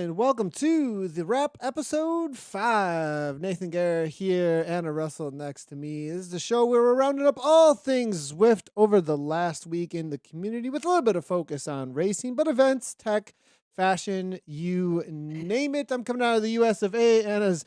and welcome to the wrap episode 5. Nathan Guerra here, Anna Russel next to me. This is the show where we're rounding up all things Zwift over the last week in the community with a little bit of focus on racing, but events, tech, fashion, you name it. I'm coming out of the US of A. Anna's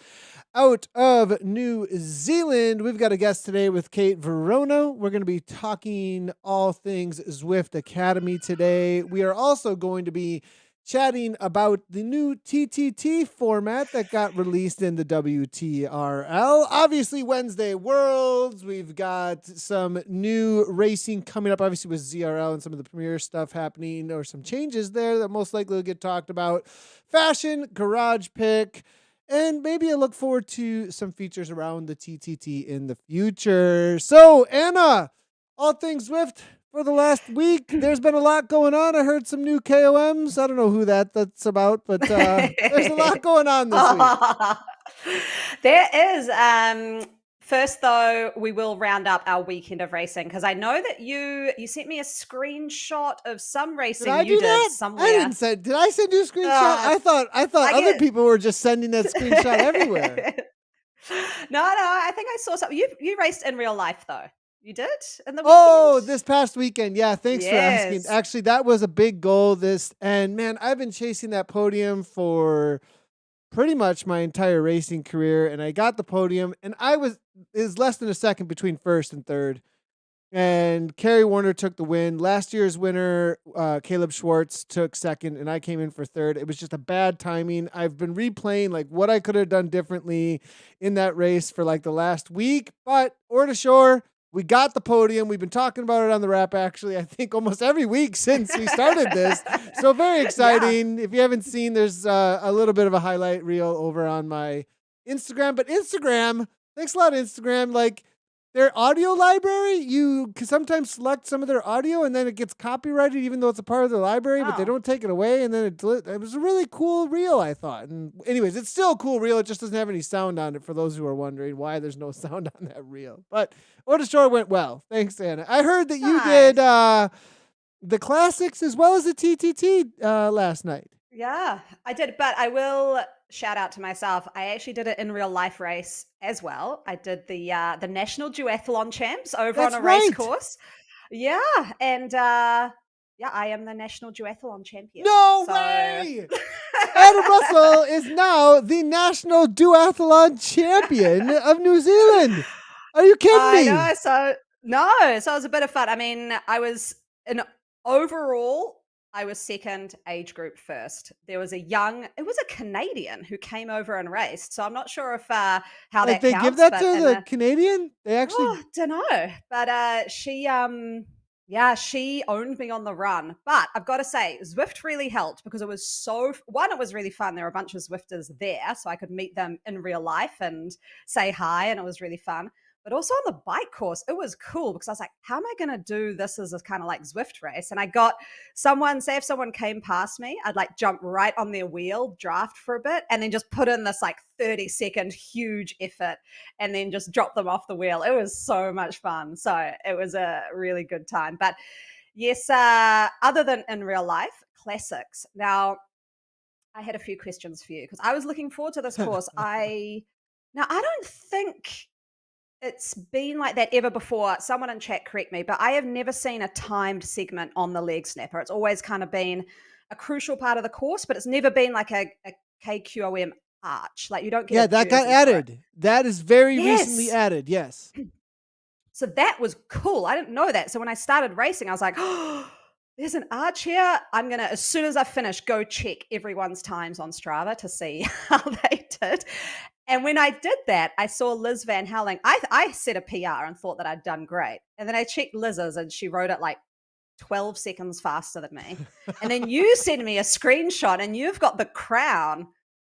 out of New Zealand. We've got a guest today with Kate Veronneau. We're going to be talking all things Zwift Academy today. We are also going to be chatting about the new TTT format that got released in the WTRL. Obviously, Wednesday Worlds. We've got some new racing coming up, obviously, with ZRL and some of the premier stuff happening, or some changes there that most likely will get talked about. Fashion, garage pick, and maybe I look forward to some features around the TTT in the future. So, Anna, all things Zwift. For the last week, there's been a lot going on. I heard some new KOMs. I don't know who that's about, but there's a lot going on this week. There is. First, though, we will round up our weekend of racing because I know that you sent me a screenshot of some racing you did somewhere. I didn't say. Did I send you a screenshot? I thought other people were just sending that screenshot everywhere. No, I think I saw something. You raced in real life though. You did in the weekend? Oh, this past weekend. Yeah, thanks for asking. Actually, that was a big goal and man, I've been chasing that podium for pretty much my entire racing career, and I got the podium, and it was less than a second between first and third. And Kerry Warner took the win. Last year's winner, Caleb Schwartz, took second, and I came in for third. It was just a bad timing. I've been replaying like what I could have done differently in that race for like the last week, but Ore to Shore, we got the podium. We've been talking about it on the wrap, actually, I think almost every week since we started this. So very exciting. Yeah. If you haven't seen, there's a little bit of a highlight reel over on my Instagram. But Instagram, thanks a lot, Instagram. Like, their audio library, you can sometimes select some of their audio and then it gets copyrighted even though it's a part of their library, but they don't take it away. And then it was a really cool reel, I thought. And anyways, it's still a cool reel. It just doesn't have any sound on it for those who are wondering why there's no sound on that reel. But Ore to Shore went well. Thanks, Anna. I heard that you did the classics as well as the TTT last night. Yeah, I did. But I will shout out to myself. I actually did it in real life race as well. I did the National Duathlon Champs over on a race course. Yeah, and I am the National Duathlon Champion. No way! Anna Russel is now the National Duathlon Champion of New Zealand. Are you kidding me? I know. So it was a bit of fun. I mean, overall, I was second, age group first. There was it was a Canadian who came over and raced. So I'm not sure if how that they counts. Give that to the Canadian? They actually don't know. But she owned me on the run. But I've got to say, Zwift really helped because it was it was really fun. There were a bunch of Zwifters there, so I could meet them in real life and say hi, and it was really fun. But also on the bike course, it was cool because I was like, how am I going to do this as a kind of like Zwift race? And I got if someone came past me, I'd like jump right on their wheel, draft for a bit, and then just put in this like 30-second huge effort and then just drop them off the wheel. It was so much fun. So it was a really good time. But yes, other than in real life, classics. Now, I had a few questions for you because I was looking forward to this course. I don't think it's been like that ever before. Someone in chat correct me, but I have never seen a timed segment on the leg snapper. It's always kind of been a crucial part of the course, but it's never been like a KQOM arch. Like you don't get. Yeah, that got added. That is very recently added. Yes. So that was cool. I didn't know that. So when I started racing, I was like, oh, there's an arch here. I'm going to, as soon as I finish, go check everyone's times on Strava to see how they did. And when I did that, I saw Liz Van Houweling. I set a PR and thought that I'd done great. And then I checked Liz's and she wrote it like 12 seconds faster than me. And then you sent me a screenshot and you've got the crown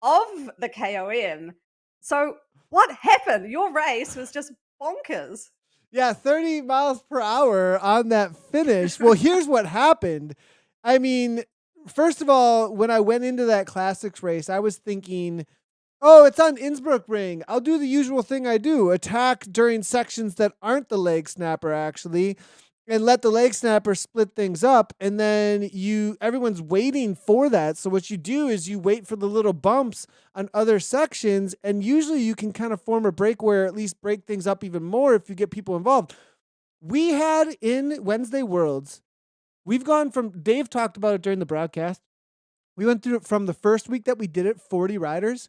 of the KOM. So what happened? Your race was just bonkers. Yeah, 30 miles per hour on that finish. Well, here's what happened. I mean, first of all, when I went into that classics race, I was thinking, oh, it's on Innsbruck Ring. I'll do the usual thing I do, attack during sections that aren't the leg snapper, actually. and let the leg snapper split things up, and then everyone's waiting for that. So what you do is you wait for the little bumps on other sections, and usually you can kind of form a breakaway or at least break things up even more if you get people involved. We had in Wednesday Worlds, we've gone from, Dave talked about it during the broadcast. We went through it from the first week that we did it, 40 riders.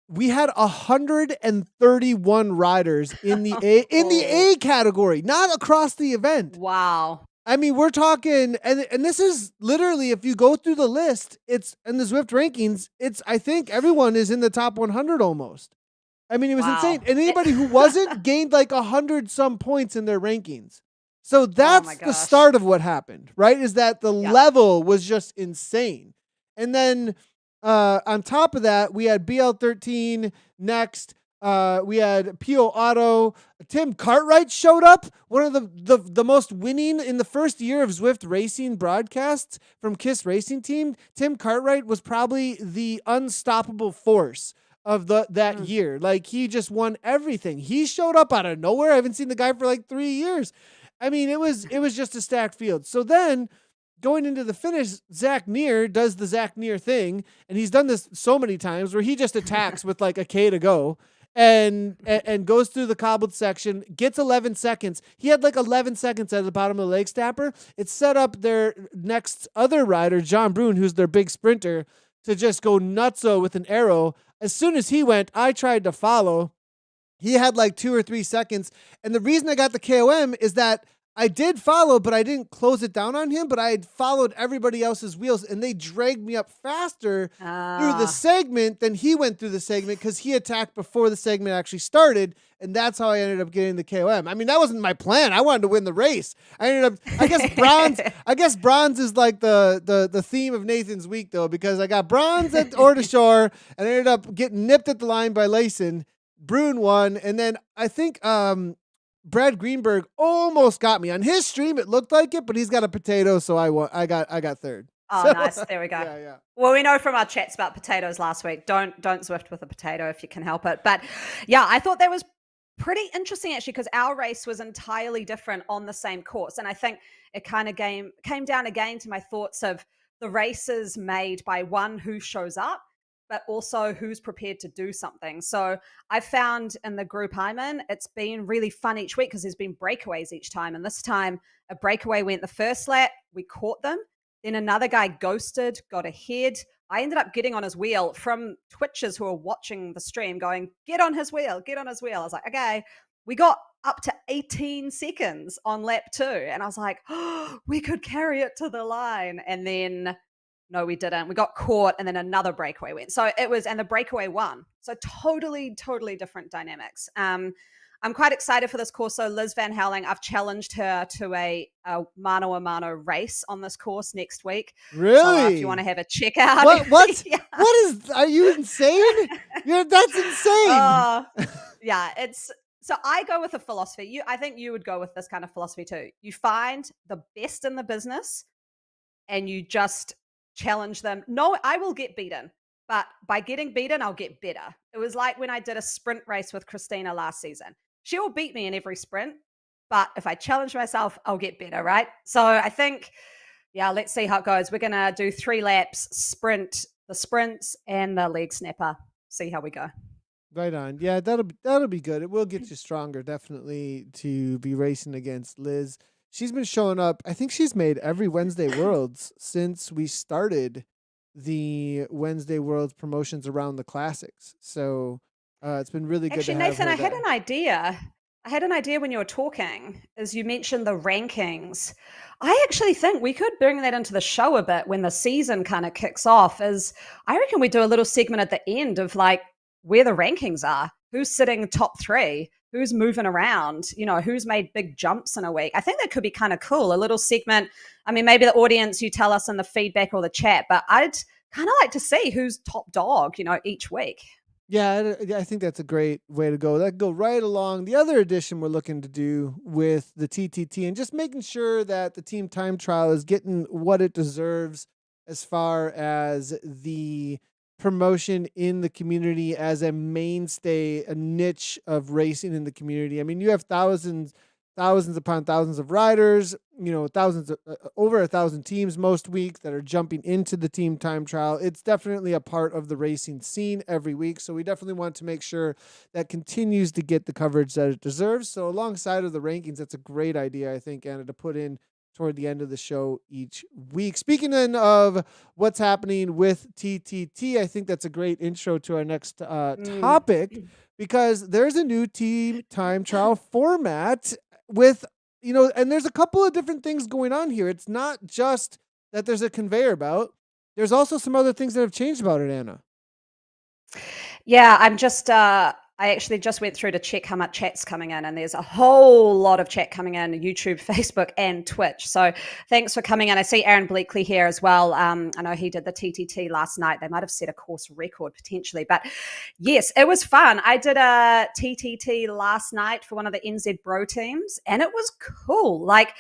We had 131 riders in the A category, not across the event. Wow. I mean, we're talking, and this is literally, if you go through the list, it's in the Zwift rankings, I think everyone is in the top 100 almost. I mean, it was insane. And anybody who wasn't gained like 100 some points in their rankings. So that's the start of what happened, right? Is that the level was just insane. And then on top of that, we had BL13 next. We had PO Auto. Tim Cartwright showed up, one of the most winning in the first year of Zwift Racing broadcasts from KISS Racing Team. Tim Cartwright was probably the unstoppable force of that year. Like, he just won everything. He showed up out of nowhere. I haven't seen the guy for like 3 years. I mean, it was just a stacked field. So then, going into the finish, Zach Neer does the Zach Neer thing, and he's done this so many times where he just attacks with like a K to go and goes through the cobbled section, gets 11 seconds. He had like 11 seconds at the bottom of the leg snapper. It set up their next other rider, John Brune, who's their big sprinter, to just go nutso with an arrow. As soon as he went, I tried to follow. He had like 2 or 3 seconds. And the reason I got the KOM is that I did follow, but I didn't close it down on him, but I had followed everybody else's wheels, and they dragged me up faster through the segment than he went through the segment, because he attacked before the segment actually started, and that's how I ended up getting the KOM. I mean, that wasn't my plan. I wanted to win the race. I ended up, I guess bronze is like the theme of Nathan's week, though, because I got bronze at Ortashore, and I ended up getting nipped at the line by Layson. Brune won, and then I think Brad Greenberg almost got me on his stream. It looked like it, but he's got a potato, so I won. I got third. Oh, nice. There we go. Yeah. Well, we know from our chats about potatoes last week. Don't Zwift with a potato if you can help it. But yeah, I thought that was pretty interesting actually, because our race was entirely different on the same course, and I think it kind of came down again to my thoughts of the races made by one who shows up, but also who's prepared to do something. So I found in the group I'm in, it's been really fun each week because there's been breakaways each time. And this time a breakaway went the first lap, we caught them. Then another guy ghosted, got ahead. I ended up getting on his wheel from Twitchers who are watching the stream going, get on his wheel, get on his wheel. I was like, okay. We got up to 18 seconds on lap 2. And I was like, oh, we could carry it to the line. And then no, we didn't. We got caught, and then another breakaway went. So it was, and the breakaway won. So totally different dynamics. I'm quite excited for this course. So Liz Van Helsing, I've challenged her to a mano a mano race on this course next week. Really? So if you want to have a check out. What? Yeah. What is, are you insane? That's insane. Yeah, so I go with a philosophy. I think you would go with this kind of philosophy too. You find the best in the business and you just challenge them. No, I will get beaten, but by getting beaten, I'll get better. It was like when I did a sprint race with Christina last season. She will beat me in every sprint, but if I challenge myself, I'll get better, right? So I think, yeah, let's see how it goes. We're going to do 3 laps, the sprints and the leg snapper. See how we go. Right on. Yeah, that'll be good. It will get you stronger, definitely, to be racing against Liz. She's been showing up. I think she's made every Wednesday Worlds since we started the Wednesday Worlds promotions around the classics. So it's been really good. Actually, Nathan, I had an idea. I had an idea when you were talking, as you mentioned the rankings. I actually think we could bring that into the show a bit when the season kind of kicks off. I reckon we do a little segment at the end of like where the rankings are, who's sitting top 3. Who's moving around, who's made big jumps in a week. I think that could be kind of cool, a little segment. I mean, maybe the audience, you tell us in the feedback or the chat, but I'd kind of like to see who's top dog, each week. Yeah, I think that's a great way to go. That could go right along the other addition we're looking to do with the TTT and just making sure that the team time trial is getting what it deserves as far as the promotion in the community as a mainstay, a niche of racing in the community. I mean, you have thousands thousands upon thousands of riders, thousands of, over 1,000 teams most weeks that are jumping into the team time trial. It's definitely a part of the racing scene every week. So we definitely want to make sure that continues to get the coverage that it deserves. So alongside of the rankings, that's a great idea, I think, Anna, to put in toward the end of the show each week. Speaking then of what's happening with TTT, I think that's a great intro to our next topic, because there's a new team time trial format with, and there's a couple of different things going on here. It's not just that there's a conveyor belt. There's also some other things that have changed about it, Anna. Yeah, I actually just went through to check how much chat's coming in, and there's a whole lot of chat coming in, YouTube, Facebook, and Twitch. So thanks for coming in. I see Aaron Bleakley here as well. I know he did the TTT last night. They might have set a course record potentially, but yes, it was fun. I did a TTT last night for one of the NZ Bro teams, and it was cool. Like,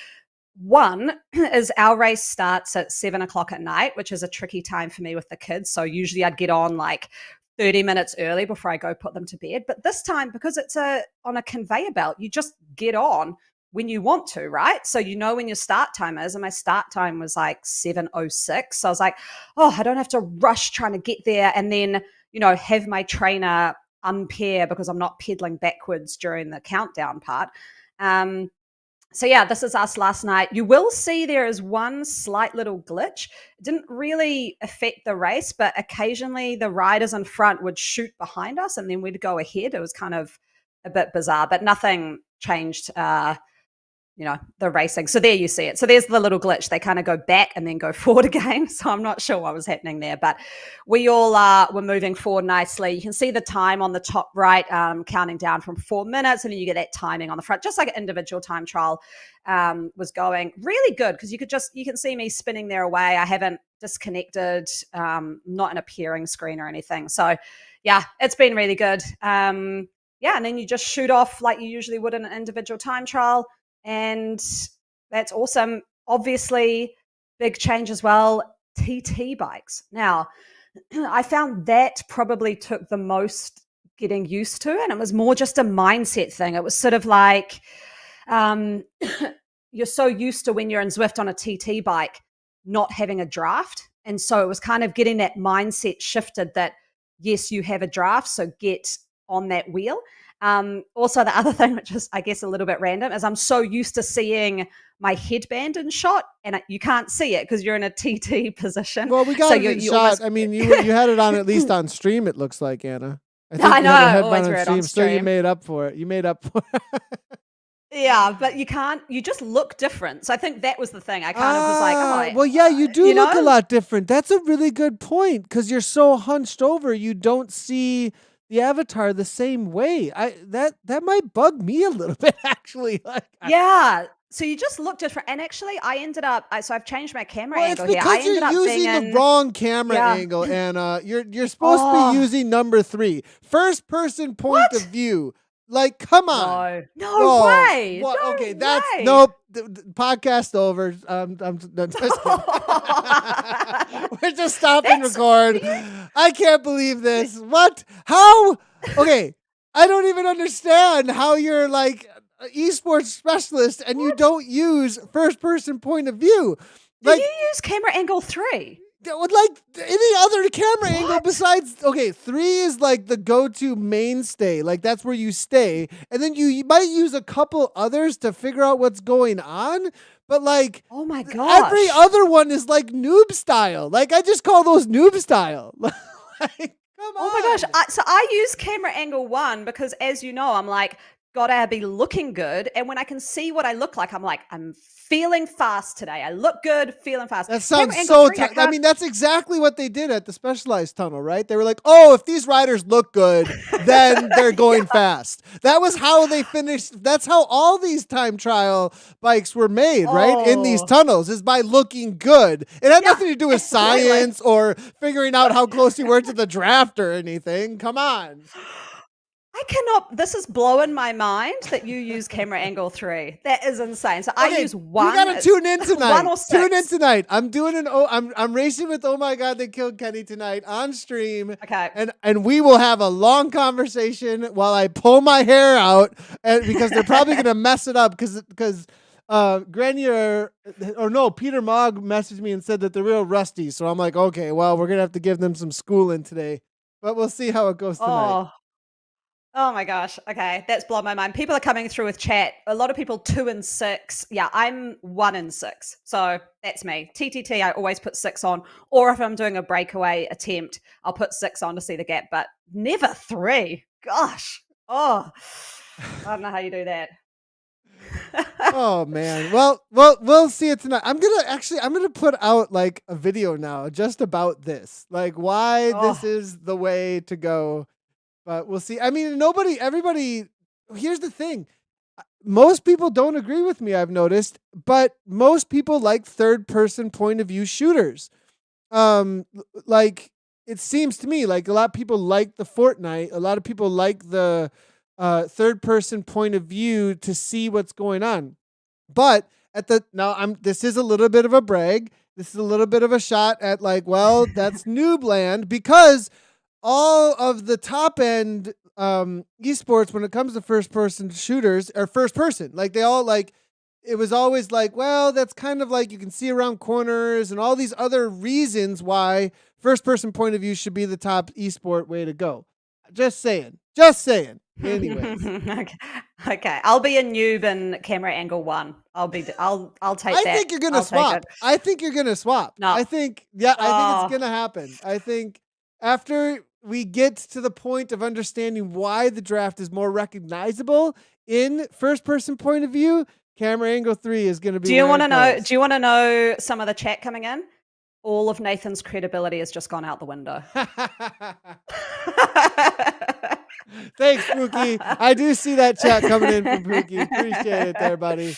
one is our race starts at 7:00 at night, which is a tricky time for me with the kids. So usually I'd get on like 30 minutes early before I go put them to bed. But this time, because it's on a conveyor belt, you just get on when you want to, right? So you know when your start time is, and my start time was like 7:06. So I was like, oh, I don't have to rush trying to get there and then, have my trainer unpair because I'm not pedaling backwards during the countdown part. So yeah, this is us last night. You will see there is one slight little glitch. It didn't really affect the race, but occasionally the riders in front would shoot behind us and then we'd go ahead. It was kind of a bit bizarre, but nothing changed, the racing. So there you see it. So there's the little glitch. They kind of go back and then go forward again. So I'm not sure what was happening there, but we all were moving forward nicely. You can see the time on the top right, counting down from 4 minutes, and then you get that timing on the front, just like an individual time trial was going. Really good, because you can see me spinning there away. I haven't disconnected, not in a pairing screen or anything. So yeah, it's been really good. And then you just shoot off like you usually would in an individual time trial. And that's awesome. Obviously, big change as well, TT bikes. Now, I found that probably took the most getting used to, and it was more just a mindset thing. It was sort of like you're so used to when you're in Zwift on a TT bike not having a draft. And so it was kind of getting that mindset shifted that, yes, you have a draft, so get on that wheel. Also, the other thing, which is, I guess, a little bit random, is I'm so used to seeing my headband in shot, and you can't see it because you're in a TT position. Well, we got so it in shot. I mean, you had it on at least on stream, it looks like, Anna. I know, I always wear it on stream. So you made up for it. Yeah, but you just look different. So I think that was the thing. I kind of was like, well, yeah, you do look a lot different. That's a really good point, because you're so hunched over, you don't see the avatar the same way. That might bug me a little bit, actually. Yeah. So you just look different. And actually, I ended up. So I've changed my camera angle here. I ended you're using the wrong camera angle, Anna. You're supposed to be using number 3, first person point of view. Like, come on. No way. What? No okay, way. that's nope. The podcast over. I'm just kidding. We're just stopping record. I can't believe this. What? How? Okay, I don't even understand how you're like an esports specialist and you don't use first person point of view. Like, do you use camera angle 3? Like any other camera angle besides, 3 is like the go-to mainstay. Like, that's where you stay. And then you might use a couple others to figure out what's going on. But like, oh my gosh, every other one is like noob style. Like, I just call those noob style. Like, come on. Oh my gosh. So I use camera angle 1 because, as you know, I'm like, gotta be looking good. And when I can see what I look like, I'm like, I'm feeling fast today. I look good, feeling fast. That sounds so I mean, that's exactly what they did at the Specialized Tunnel, right? They were like, oh, if these riders look good, then they're going fast. That was how they finished. That's how all these time trial bikes were made, right? In these tunnels, is by looking good. It had nothing to do with science or figuring out how close you were to the draft or anything. Come on. I cannot. This is blowing my mind that you use camera angle 3. That is insane. So I use 1. You gotta tune in tonight. 1 or 6. Tune in tonight. I'm doing I'm racing with Oh My God They Killed Kenny tonight on stream. Okay. And we will have a long conversation while I pull my hair out, and because they're probably gonna mess it up because Grenier or no, Peter Mogg messaged me and said that they're real rusty. So I'm like, okay, well, we're gonna have to give them some schooling today. But we'll see how it goes tonight. Oh my gosh. Okay. That's blown my mind. People are coming through with chat. A lot of people 2 and 6. Yeah, I'm 1 and 6. So that's me. TTT, I always put 6 on. Or if I'm doing a breakaway attempt, I'll put 6 on to see the gap, but never 3. Gosh. Oh, I don't know how you do that. Oh man. Well, we'll see it tonight. I'm gonna put out like a video now just about this. Like why this is the way to go. But we'll see. I mean, everybody, here's the thing. Most people don't agree with me, I've noticed, but most people like third person point of view shooters. Like it seems to me like a lot of people like the Fortnite. A lot of people like the third person point of view to see what's going on. But this is a little bit of a brag. This is a little bit of a shot at like, well, that's noob land, because all of the top end esports, when it comes to first person shooters, are first person. Like they all like, it was always like, well, that's kind of like you can see around corners and all these other reasons why first person point of view should be the top esport way to go. Just saying. Anyways. Okay. I'll be a noob in camera angle 1. I'll take that. I think you're gonna swap. I think you're gonna swap. No. I think it's gonna happen. I think after we get to the point of understanding why the draft is more recognizable in first person point of view, camera angle 3 is going to be. Do you want to know some of the chat coming in? All of Nathan's credibility has just gone out the window. Thanks, Pookie. I do see that chat coming in from Pookie. Appreciate it there, buddy.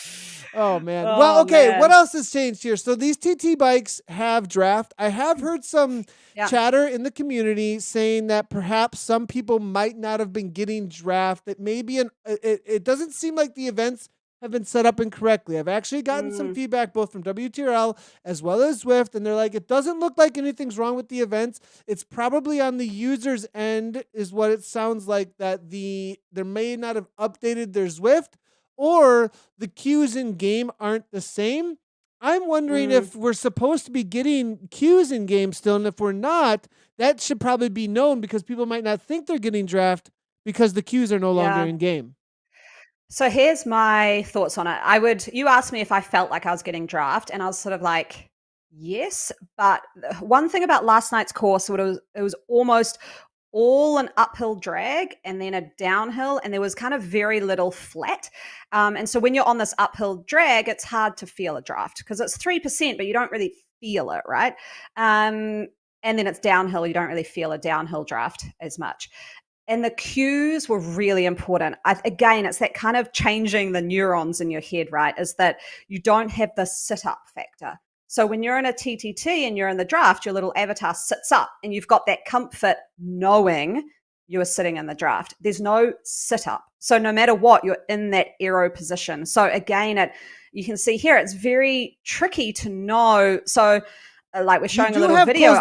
Oh, man. Well, okay. Man. What else has changed here? So these TT bikes have draft. I have heard some chatter in the community saying that perhaps some people might not have been getting draft. That maybe it doesn't seem like the events have been set up incorrectly. I've actually gotten some feedback both from WTRL as well as Zwift, and they're like, it doesn't look like anything's wrong with the events. It's probably on the user's end is what it sounds like, that there may not have updated their Zwift, or the queues in game aren't the same. I'm wondering if we're supposed to be getting queues in game still, and if we're not, that should probably be known, because people might not think they're getting draft because the queues are no longer in game. So here's my thoughts on it. You asked me if I felt like I was getting draft, and I was sort of like, yes. But one thing about last night's course, it was almost all an uphill drag and then a downhill, and there was kind of very little flat. And so when you're on this uphill drag, it's hard to feel a draft because it's 3%, but you don't really feel it, right? And then it's downhill. You don't really feel a downhill draft as much. And the cues were really important. Again, it's that kind of changing the neurons in your head, right? Is that you don't have the sit-up factor. So when you're in a TTT and you're in the draft, your little avatar sits up and you've got that comfort knowing you are sitting in the draft. There's no sit-up. So no matter what, you're in that aero position. So again, you can see here, it's very tricky to know. So like we're showing a little video.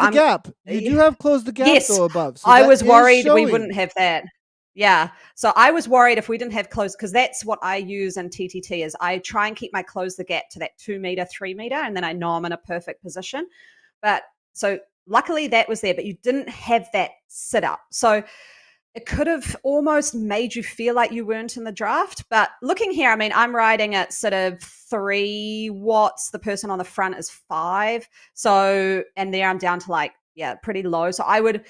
You do have closed the gap though above. So I was worried we wouldn't have that. Yeah. So I was worried if we didn't have closed, because that's what I use in TTT is I try and keep my close the gap to that 2 meter, 3 meter, and then I know I'm in a perfect position. But so luckily that was there, but you didn't have that sit up. So it could have almost made you feel like you weren't in the draft. But looking here, I mean, I'm riding at sort of 3 watts. The person on the front is 5. So, and there I'm down to pretty low. So I would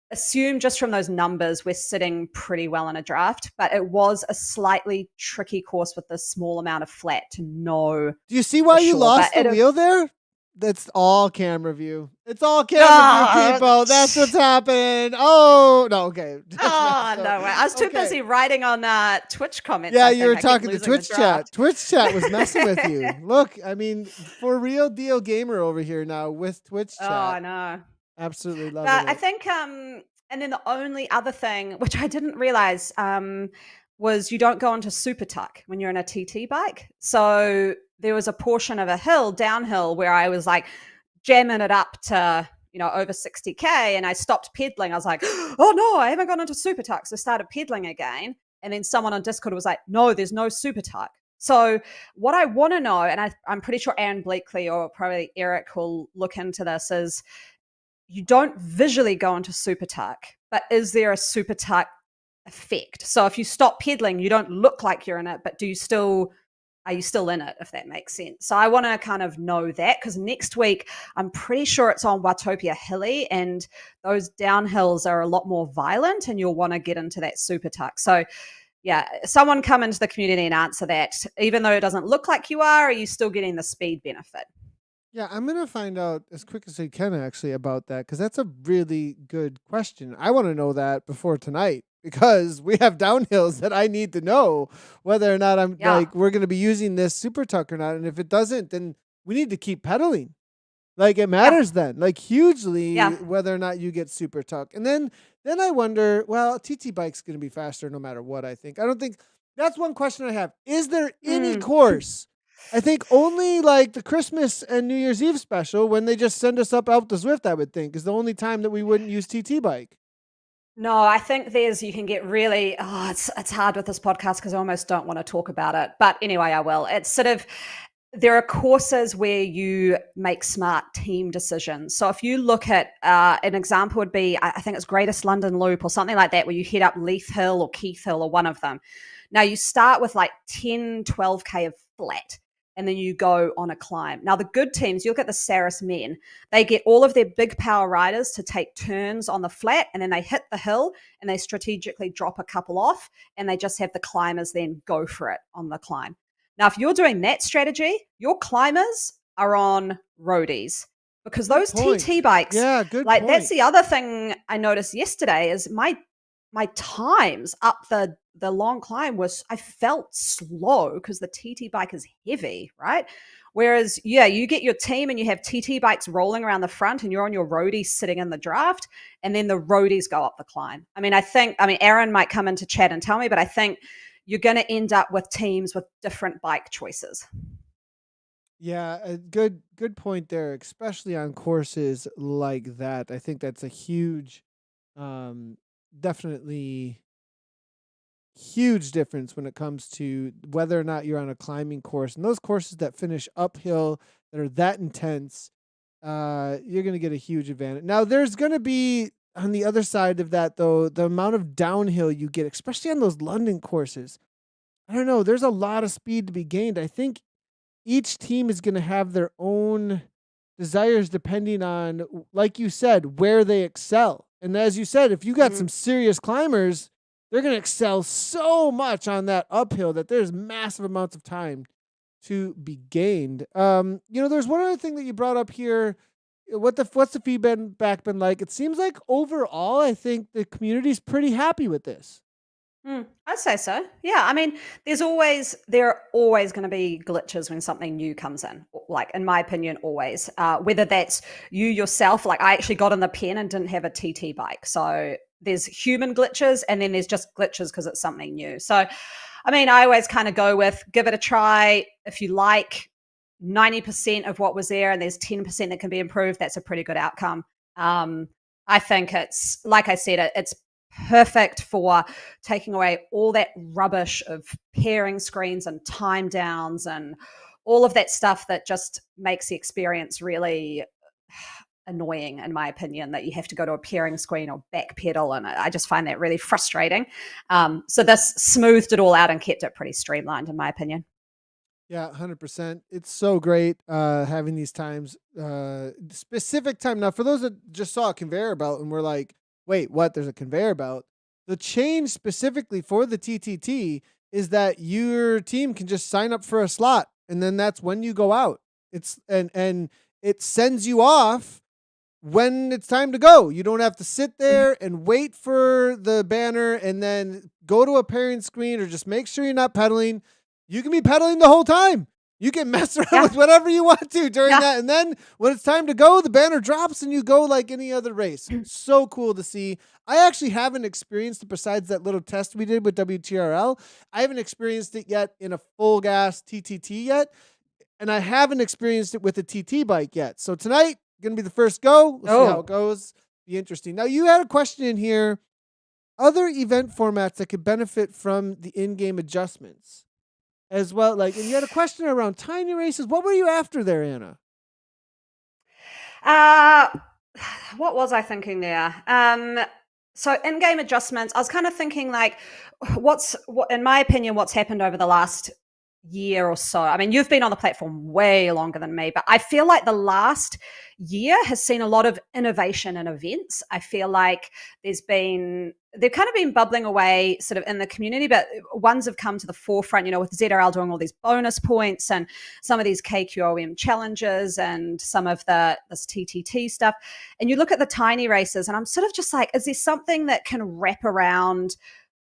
assume just from those numbers, we're sitting pretty well in a draft. But it was a slightly tricky course with the small amount of flat to know. Do you see why you lost the wheel there? That's all camera view. It's all camera view, people. That's what's happened. Oh, no, okay. Oh, no way. I was too busy writing on Twitch comments. Yeah, you were talking to Twitch chat. Twitch chat was messing with you. Look, I mean, for real deal gamer over here now with Twitch chat. Oh, I know. Absolutely love it. I think And then the only other thing, which I didn't realize, was you don't go into super tuck when you're in a TT bike. So there was a portion of a hill downhill where I was like jamming it up to, over 60K, and I stopped pedaling. I was like, oh no, I haven't gone into super tuck. So I started pedaling again. And then someone on Discord was like, no, there's no super tuck. So what I want to know, and I'm pretty sure Aaron Bleakley or probably Eric will look into this, is you don't visually go into super tuck, but is there a super tuck effect? So if you stop pedaling, you don't look like you're in it, but are you still in it, if that makes sense? So I want to kind of know that, because next week I'm pretty sure it's on Watopia Hilly, and those downhills are a lot more violent, and you'll want to get into that super tuck. So yeah, someone come into the community and answer that. Even though it doesn't look like you are you still getting the speed benefit? Yeah, I'm going to find out as quick as I can actually about that, because that's a really good question. I want to know that before tonight, because we have downhills that I need to know whether or not Yeah. we're going to be using this super tuck or not. And if it doesn't, then we need to keep pedaling. Like, it Yeah. matters then, like, hugely, Yeah. whether or not you get super tuck. And then I wonder, well, TT bike's going to be faster no matter what, I think. I don't think that's one question I have. Is there any course? I think only like the Christmas and New Year's Eve special, when they just send us up out the Zwift, I would think, is the only time that we wouldn't use TT bike. No, I think you can get really, it's hard with this podcast because I almost don't want to talk about it. But anyway, I will. It's sort of, there are courses where you make smart team decisions. So if you look at an example would be, I think it's Greatest London Loop or something like that, where you head up Leith Hill or Keith Hill or one of them. Now you start with like 10, 12K of flat, and then you go on a climb. Now the good teams, you look at the Saris men, they get all of their big power riders to take turns on the flat, and then they hit the hill and they strategically drop a couple off, and they just have the climbers then go for it on the climb. Now, if you're doing that strategy, your climbers are on roadies, because Good those point. TT bikes, Yeah, good like point. that's the other thing I noticed yesterday, is my times up the long climb I felt slow because the TT bike is heavy, right? Whereas, yeah, you get your team and you have TT bikes rolling around the front, and you're on your roadies sitting in the draft, and then the roadies go up the climb. I mean, Aaron might come into chat and tell me, but I think you're going to end up with teams with different bike choices. Yeah, a good point there, especially on courses like that. I think that's a huge, definitely huge difference when it comes to whether or not you're on a climbing course. And those courses that finish uphill, that are that intense, you're going to get a huge advantage. Now, there's going to be, on the other side of that, though, the amount of downhill you get, especially on those London courses. I don't know. There's a lot of speed to be gained. I think each team is going to have their own desires depending on, like you said, where they excel. And as you said, if you got some serious climbers, they're going to excel so much on that uphill that there's massive amounts of time to be gained. There's one other thing that you brought up here. What's the feedback been like? It seems like overall, I think the community's pretty happy with this. I'd say so. Yeah. I mean, there are always going to be glitches when something new comes in, like in my opinion, always, whether that's you yourself, like I actually got in the pen and didn't have a TT bike. So there's human glitches, and then there's just glitches because it's something new. So, I mean, I always kind of go with give it a try. If you like 90% of what was there and there's 10% that can be improved, that's a pretty good outcome. I think it's, like I said, it's perfect for taking away all that rubbish of pairing screens and time downs and all of that stuff that just makes the experience really annoying, in my opinion, that you have to go to a pairing screen or backpedal, and I just find that really frustrating. So this smoothed it all out and kept it pretty streamlined, in my opinion. Yeah, 100%. It's so great having these times, specific time. Now, for those that just saw a conveyor belt and were like, wait, what? There's a conveyor belt. The change specifically for the TTT is that your team can just sign up for a slot, and then that's when you go out. And it sends you off when it's time to go. You don't have to sit there and wait for the banner and then go to a pairing screen, or just make sure you're not pedaling. You can be pedaling the whole time. You can mess around with whatever you want to during that. And then when it's time to go, the banner drops and you go like any other race. So cool to see. I actually haven't experienced it besides that little test we did with WTRL. I haven't experienced it yet in a full gas TTT yet. And I haven't experienced it with a TT bike yet. So tonight, going to be the first go. We'll see how it goes. Be interesting. Now, you had a question in here. Other event formats that could benefit from the in-game adjustments as well. Like, and you had a question around tiny races. What were you after there, Anna? What was I thinking there? So in-game adjustments, I was kind of thinking like, what, in my opinion, what's happened over the last year or so. I mean, you've been on the platform way longer than me, but I feel like the last year has seen a lot of innovation in events. I feel like they've kind of been bubbling away sort of in the community, but ones have come to the forefront, you know, with ZRL doing all these bonus points and some of these KQOM challenges and some of this TTT stuff. And you look at the tiny races and I'm sort of just like, is there something that can wrap around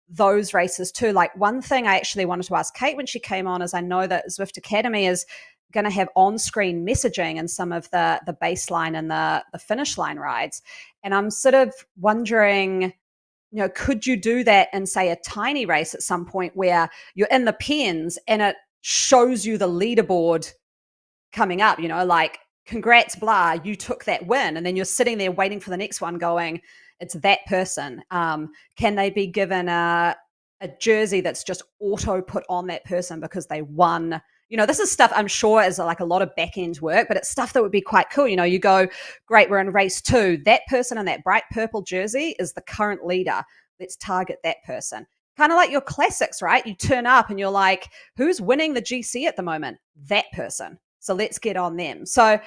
those races too? Like, one thing I actually wanted to ask Kate when she came on is I know that Zwift Academy is going to have on-screen messaging in some of the baseline and the finish line rides. And I'm sort of wondering, you know, could you do that in, say, a tiny race at some point where you're in the pens and it shows you the leaderboard coming up, you know, like, congrats, blah, you took that win. And then you're sitting there waiting for the next one going, it's that person. Can they be given a jersey that's just auto put on that person because they won? You know, this is stuff I'm sure is like a lot of back end work, but it's stuff that would be quite cool. You know, you go, great, we're in race 2. That person in that bright purple jersey is the current leader. Let's target that person. Kind of like your classics, right? You turn up and you're like, who's winning the GC at the moment? That person. So let's get on them. So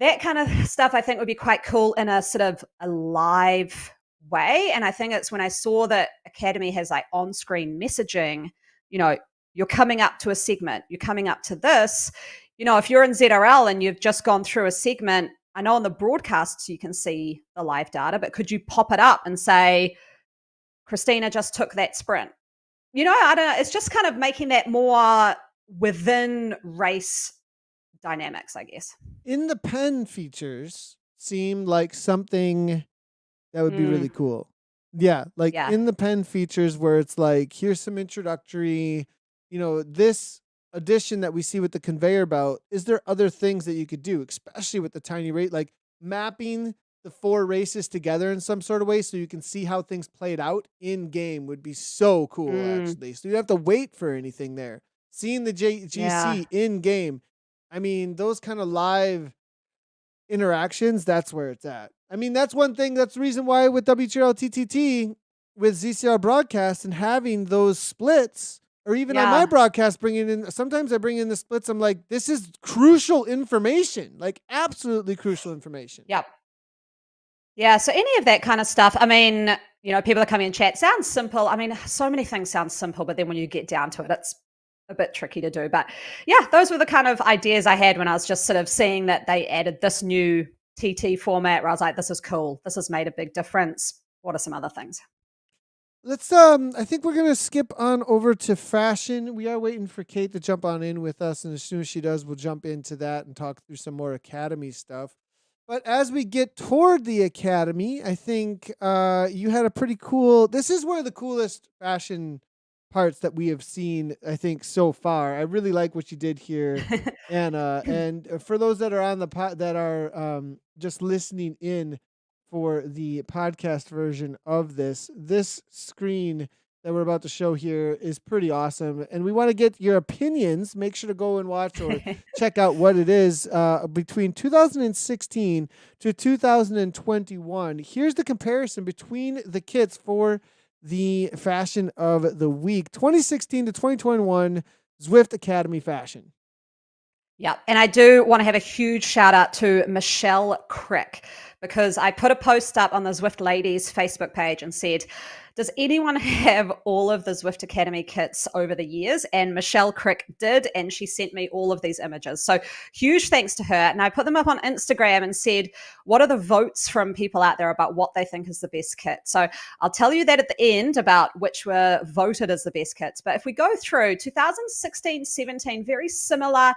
that kind of stuff I think would be quite cool in a sort of a live way. And I think it's when I saw that Academy has like on-screen messaging, you know, you're coming up to a segment, you're coming up to this, you know, if you're in ZRL and you've just gone through a segment, I know on the broadcasts you can see the live data, but could you pop it up and say, Christina just took that sprint? You know, I don't know. It's just kind of making that more within race dynamics, I guess. In the pen features seem like something that would be really cool. Yeah, like in the pen features where it's like, here's some introductory, you know, this addition that we see with the conveyor belt. Is there other things that you could do, especially with the tiny rate, like mapping the 4 races together in some sort of way so you can see how things played out in game would be so cool, actually. So you don't have to wait for anything there. Seeing the GC in game. I mean, those kind of live interactions, that's where it's at. I mean, that's one thing. That's the reason why with WTRL TTT, with ZCR broadcast and having those splits, or even on my broadcast, bringing in, sometimes I bring in the splits. I'm like, this is crucial information, like absolutely crucial information. Yep. Yeah. So any of that kind of stuff, I mean, you know, people are coming in chat, sounds simple. I mean, so many things sound simple, but then when you get down to it, it's a bit tricky to do. But yeah, those were the kind of ideas I had when I was just sort of seeing that they added this new TT format where I was like, this is cool. This has made a big difference. What are some other things? Let's I think we're gonna skip on over to fashion. We are waiting for Kate to jump on in with us, and as soon as she does, we'll jump into that and talk through some more Academy stuff. But as we get toward the Academy, I think you had a pretty cool, this is one of the coolest fashion parts that we have seen, I think, so far. I really like what you did here, Anna. And for those that are on the that are just listening in for the podcast version of this screen that we're about to show here is pretty awesome. And we want to get your opinions. Make sure to go and watch or check out what it is between 2016 to 2021. Here's the comparison between the kits for the fashion of the week, 2016 to 2021 Zwift Academy fashion. Yeah. And I do want to have a huge shout out to Michelle Crick, because I put a post up on the Zwift Ladies Facebook page and said, Does anyone have all of the Zwift Academy kits over the years? And Michelle Crick did, and she sent me all of these images. So huge thanks to her. And I put them up on Instagram and said, what are the votes from people out there about what they think is the best kit? So I'll tell you that at the end about which were voted as the best kits. But if we go through 2016, 17, very similar.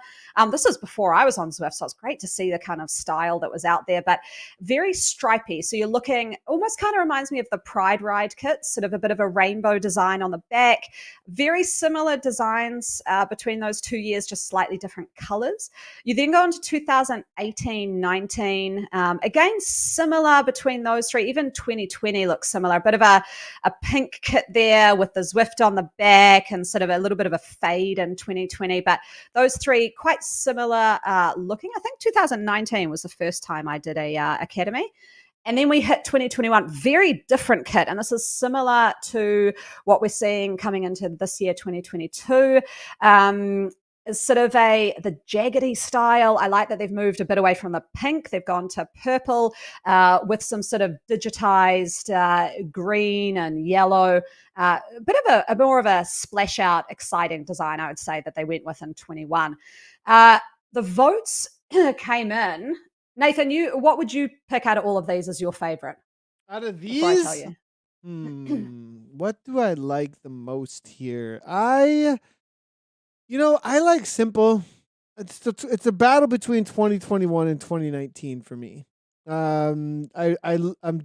This was before I was on Zwift, so it's great to see the kind of style that was out there, but very stripy. So you're looking, almost kind of reminds me of the Pride Ride kits, sort of a bit of a rainbow design on the back. Very similar designs between those 2 years, just slightly different colors. You then go into 2018, 19. Again, similar between those three. Even 2020 looks similar. A bit of a pink kit there with the Zwift on the back and sort of a little bit of a fade in 2020. But those three quite similar looking. I think 2019 was the first time I did a academy. And then we hit 2021, very different kit. And this is similar to what we're seeing coming into this year, 2022. Is sort of the jaggedy style. I like that they've moved a bit away from the pink. They've gone to purple with some sort of digitized green and yellow. A bit of a more of a splash out, exciting design, I would say, that they went with in 21. The votes came in. Nathan, what would you pick out of all of these as your favorite? Out of Before I tell these, you. what do I like the most here? I like simple. It's a battle between 2021 and 2019 for me. I'm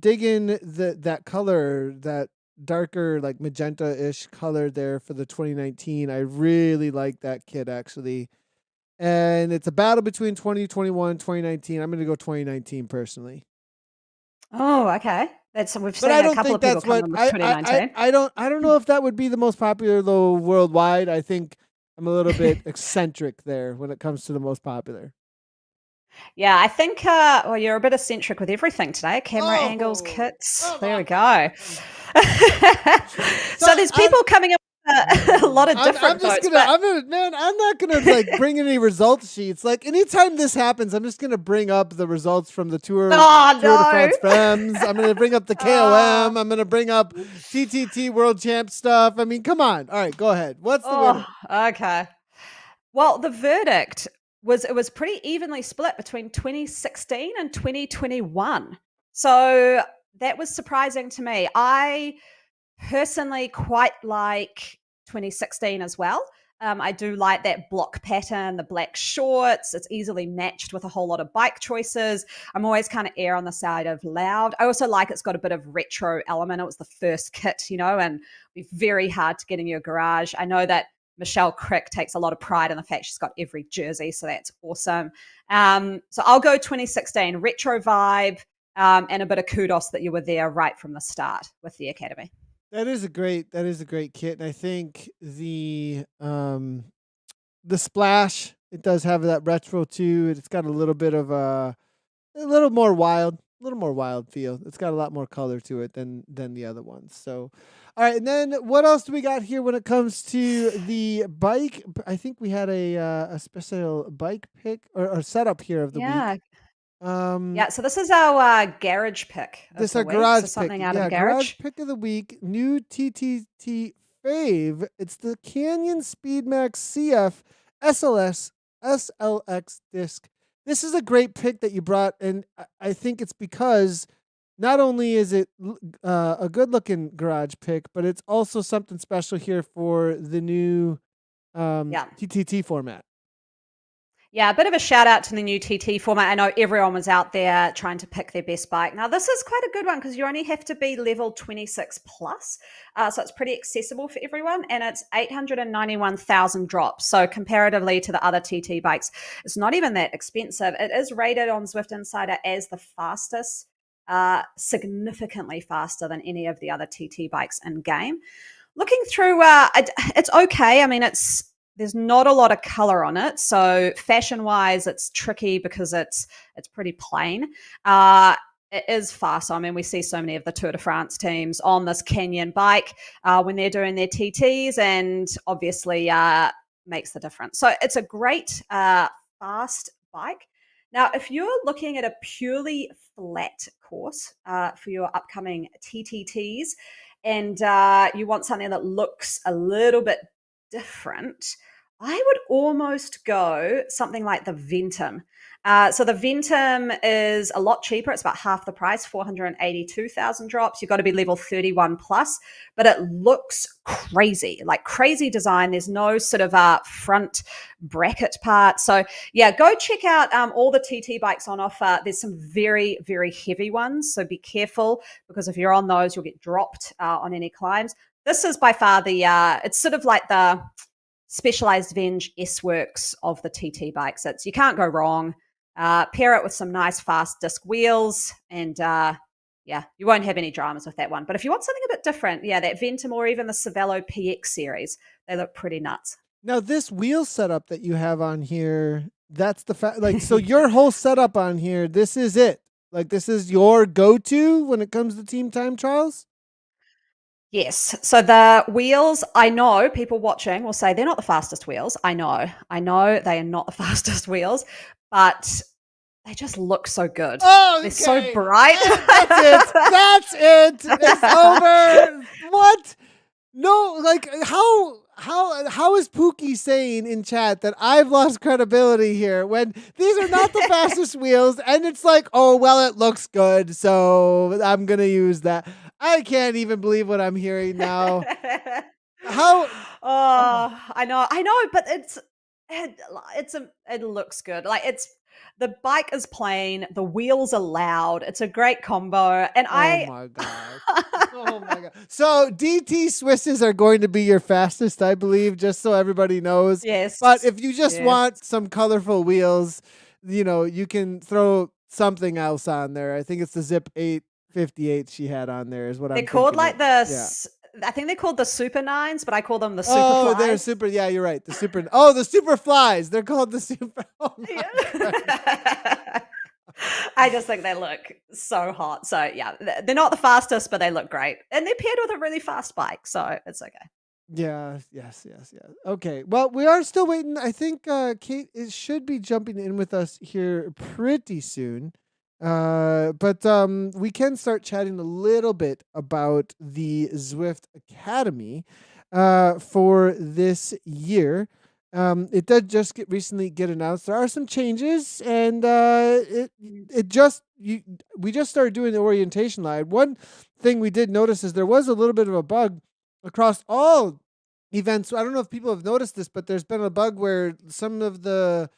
digging that color, that darker like magenta-ish color there for the 2019. I really like that kit actually. And it's a battle between 2021 and 2019. I'm going to go 2019 personally. Oh, okay. We've seen But I a don't couple think of people that's come what in with 2019. I don't know if that would be the most popular though worldwide. I think I'm a little bit eccentric there when it comes to the most popular. Yeah, I think well, you're a bit eccentric with everything today. Camera angles, Oh, kits. come There we on. go. So So there's people coming up with a lot of I'm different just votes, gonna but I'm not gonna like bring any results sheets. Like anytime this happens, I'm just gonna bring up the results from the oh Tour de no. France Femmes. I'm gonna bring up the KOM. I'm gonna bring up TTT World Champ stuff. I mean, come on. All right, go ahead. What's the Oh, verdict? okay. Well, the verdict was pretty evenly split between 2016 and 2021. So that was surprising to me. I personally quite like 2016 as well. I do like that block pattern, the black shorts. It's easily matched with a whole lot of bike choices. I'm always kind of err on the side of loud. I also like it's got a bit of retro element. It was the first kit, and it'd be very hard to get in your garage. I know that Michelle Crick takes a lot of pride in the fact she's got every jersey, so that's awesome. So I'll go 2016, retro vibe, and a bit of kudos that you were there right from the start with the Academy. That is a great kit, and I think the splash, it does have that retro too. It's got a little bit of a little more wild feel. It's got a lot more color to it than the other ones. So, all right, and then what else do we got here when it comes to the bike? I think we had a special bike pick or setup here of the week. Yeah, so this is our garage pick of This the our week. garage So something pick. out of the Yeah, garage garage. pick of the week. New TTT fave. It's the Canyon Speedmax CF SLX disc. This is a great pick that you brought, and I think it's because not only is it a good looking garage pick, but it's also something special here for the new Yeah. TTT format. Yeah, a bit of a shout out to the new TT format. I know everyone was out there trying to pick their best bike. Now, this is quite a good one because you only have to be level 26 plus. So it's pretty accessible for everyone, and it's 891,000 drops. So comparatively to the other TT bikes, it's not even that expensive. It is rated on Zwift Insider as the fastest, significantly faster than any of the other TT bikes in game. Looking through, it's okay. I mean, there's not a lot of color on it, so fashion-wise, it's tricky because it's pretty plain. It is fast. So, I mean, we see so many of the Tour de France teams on this Canyon bike when they're doing their TTs, and obviously makes the difference. So it's a great fast bike. Now, if you're looking at a purely flat course for your upcoming TTTs, and you want something that looks a little bit different, I would almost go something like the Ventum. So the Ventum is a lot cheaper. It's about half the price, 482,000 drops. You've got to be level 31 plus, but it looks crazy, like crazy design. There's no sort of front bracket part. So yeah, go check out all the TT bikes on offer. There's some very, very heavy ones. So be careful, because if you're on those, you'll get dropped on any climbs. This is by far it's sort of like the Specialized Venge S-Works of the TT bikes. You can't go wrong. Pair it with some nice fast disc wheels, and yeah, you won't have any dramas with that one. But if you want something a bit different, yeah, that Ventum or even the Cervelo PX series, they look pretty nuts. Now, this wheel setup that you have on here, that's the fact. Like, so your whole setup on here, this is it. Like, this is your go-to when it comes to team time trials? Yes. So the wheels, I know people watching will say they're not the fastest wheels. I know they are not the fastest wheels, but they just look so good. Oh, okay. They're so bright. That's it. That's it. It's over. What? No, like how is Pookie saying in chat that I've lost credibility here when these are not the fastest wheels, and it's like, oh well, it looks good, so I'm gonna use that. I can't even believe what I'm hearing now. How? Oh, I know, but it looks good. Like the bike is plain, the wheels are loud. It's a great combo, and Oh my god. Oh my god. So DT Swisses are going to be your fastest, I believe, just so everybody knows. Yes. But if you just want some colorful wheels, you can throw something else on there. I think it's the Zip 858 she had on there is what They're I'm called thinking like I think they're called the Super Nines, but I call them the Super Oh, Flies. they're super. Yeah, you're right. The super. Oh, the super flies. They're called the super. Oh my God. I just think they look so hot. So yeah, they're not the fastest, but they look great, and they're paired with a really fast bike, so it's okay. Yeah. Yes. Okay. Well, we are still waiting. I think Kate should be jumping in with us here pretty soon. But we can start chatting a little bit about the Zwift Academy for this year. It did just recently get announced. There are some changes, and we just started doing the orientation live. One thing we did notice is there was a little bit of a bug across all events. I don't know if people have noticed this, but there's been a bug where some of the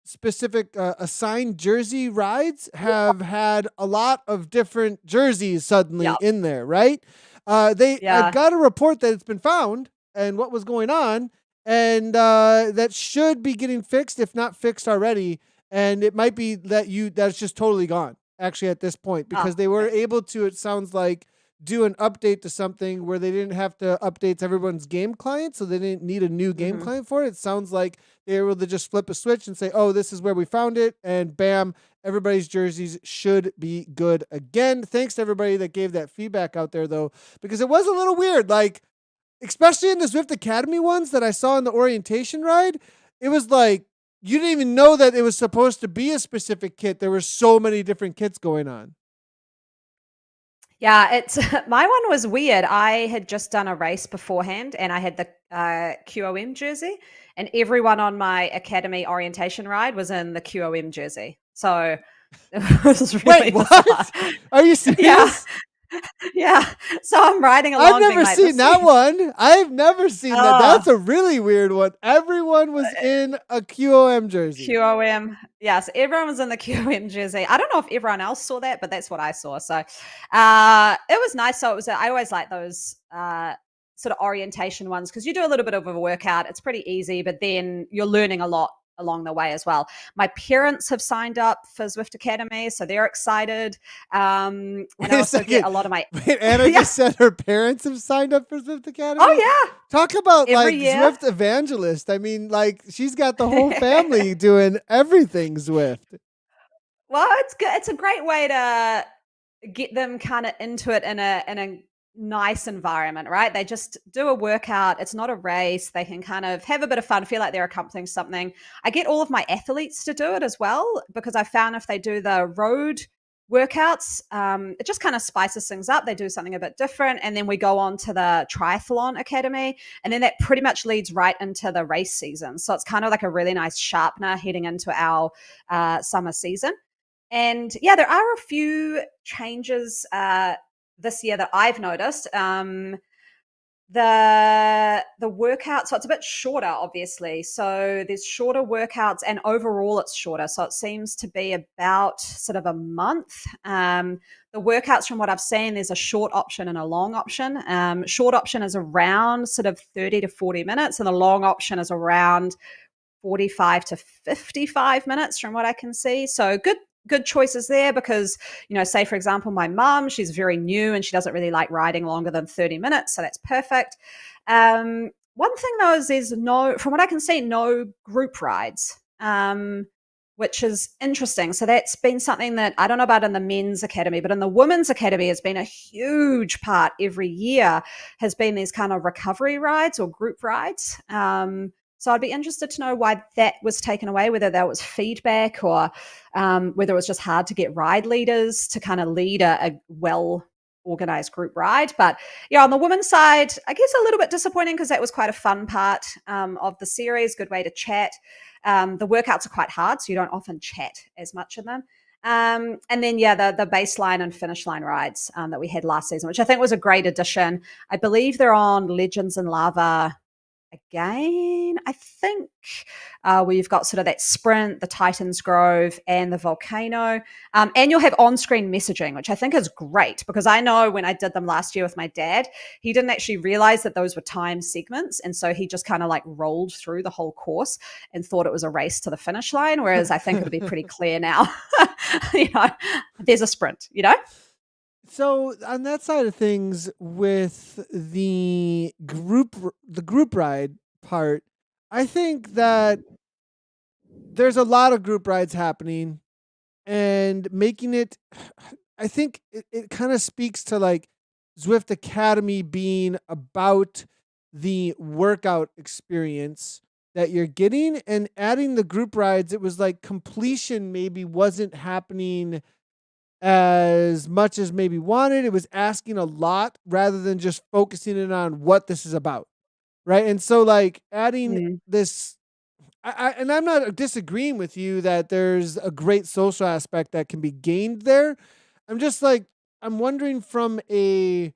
specific assigned jersey rides have had a lot of different jerseys suddenly in there, right? I've got a report that it's been found and what was going on, and that should be getting fixed, if not fixed already. And it might be that's just totally gone, actually, at this point, because they were able to, it sounds like, do an update to something where they didn't have to update everyone's game client, so they didn't need a new game client for it. It sounds like they were able to just flip a switch and say, oh, this is where we found it, and bam, everybody's jerseys should be good again. Thanks to everybody that gave that feedback out there, though, because it was a little weird, like, especially in the Zwift Academy ones that I saw in the orientation ride. It was like, you didn't even know that it was supposed to be a specific kit. There were so many different kits going on. Yeah, it's my one was weird. I had just done a race beforehand, and I had the QOM jersey, and everyone on my academy orientation ride was in the QOM jersey. So it was really Wait, what? Are you serious? Yeah. Yeah. So I'm riding along. I've never seen that one. I've never seen that. That's a really weird one. Everyone was in a QOM jersey. QOM. Yes, everyone was in the QOM jersey. I don't know if everyone else saw that, but that's what I saw. So it was nice. So I always like those sort of orientation ones, because you do a little bit of a workout. It's pretty easy, but then you're learning a lot along the way as well. My parents have signed up for Zwift Academy, so they're excited. And I also get a lot of my Anna just said her parents have signed up for Zwift Academy. Oh yeah. Talk about every year. Zwift evangelist. I mean, like, she's got the whole family doing everything Zwift. Well, it's good. It's a great way to get them kind of into it in a nice environment, right? They just do a workout. It's not a race. They can kind of have a bit of fun, feel like they're accomplishing something. I get all of my athletes to do it as well, because I found if they do the road workouts. It just kind of spices things up. They do something a bit different. And then we go on to the Triathlon Academy. And then that pretty much leads right into the race season. So it's kind of like a really nice sharpener heading into our summer season. And yeah, there are a few changes this year that I've noticed. The workout, so it's a bit shorter, obviously. So there's shorter workouts, and overall it's shorter. So it seems to be about sort of a month. The workouts, from what I've seen, there's a short option and a long option. Short option is around sort of 30 to 40 minutes, and the long option is around 45 to 55 minutes from what I can see. So good choices there, because, say for example, my mum, she's very new and she doesn't really like riding longer than 30 minutes. So that's perfect. One thing though is there's from what I can see, no group rides, which is interesting. So that's been something that I don't know about in the men's academy, but in the women's academy has been a huge part every year, has been these kind of recovery rides or group rides. So I'd be interested to know why that was taken away, whether that was feedback or whether it was just hard to get ride leaders to kind of lead a well-organized group ride. But yeah, on the women's side, I guess a little bit disappointing, because that was quite a fun part of the series, good way to chat. The workouts are quite hard, so you don't often chat as much in them. And then, yeah, the baseline and finish line rides that we had last season, which I think was a great addition. I believe they're on Legends in Lava again, I think, where you've got sort of that sprint, the Titan's Grove, and the volcano. And you'll have on-screen messaging, which I think is great, because I know when I did them last year with my dad, he didn't actually realize that those were time segments. And so he just kind of like rolled through the whole course and thought it was a race to the finish line. Whereas I think it'll be pretty clear now, there's a sprint, So on that side of things, with the group ride part, I think that there's a lot of group rides happening, and making it, I think it kind of speaks to like Zwift Academy being about the workout experience that you're getting, and adding the group rides. It was like completion maybe wasn't happening as much as maybe wanted. It was asking a lot rather than just focusing in on what this is about. Right. And so like adding this, and I'm not disagreeing with you that there's a great social aspect that can be gained there. I'm just like, I'm wondering from a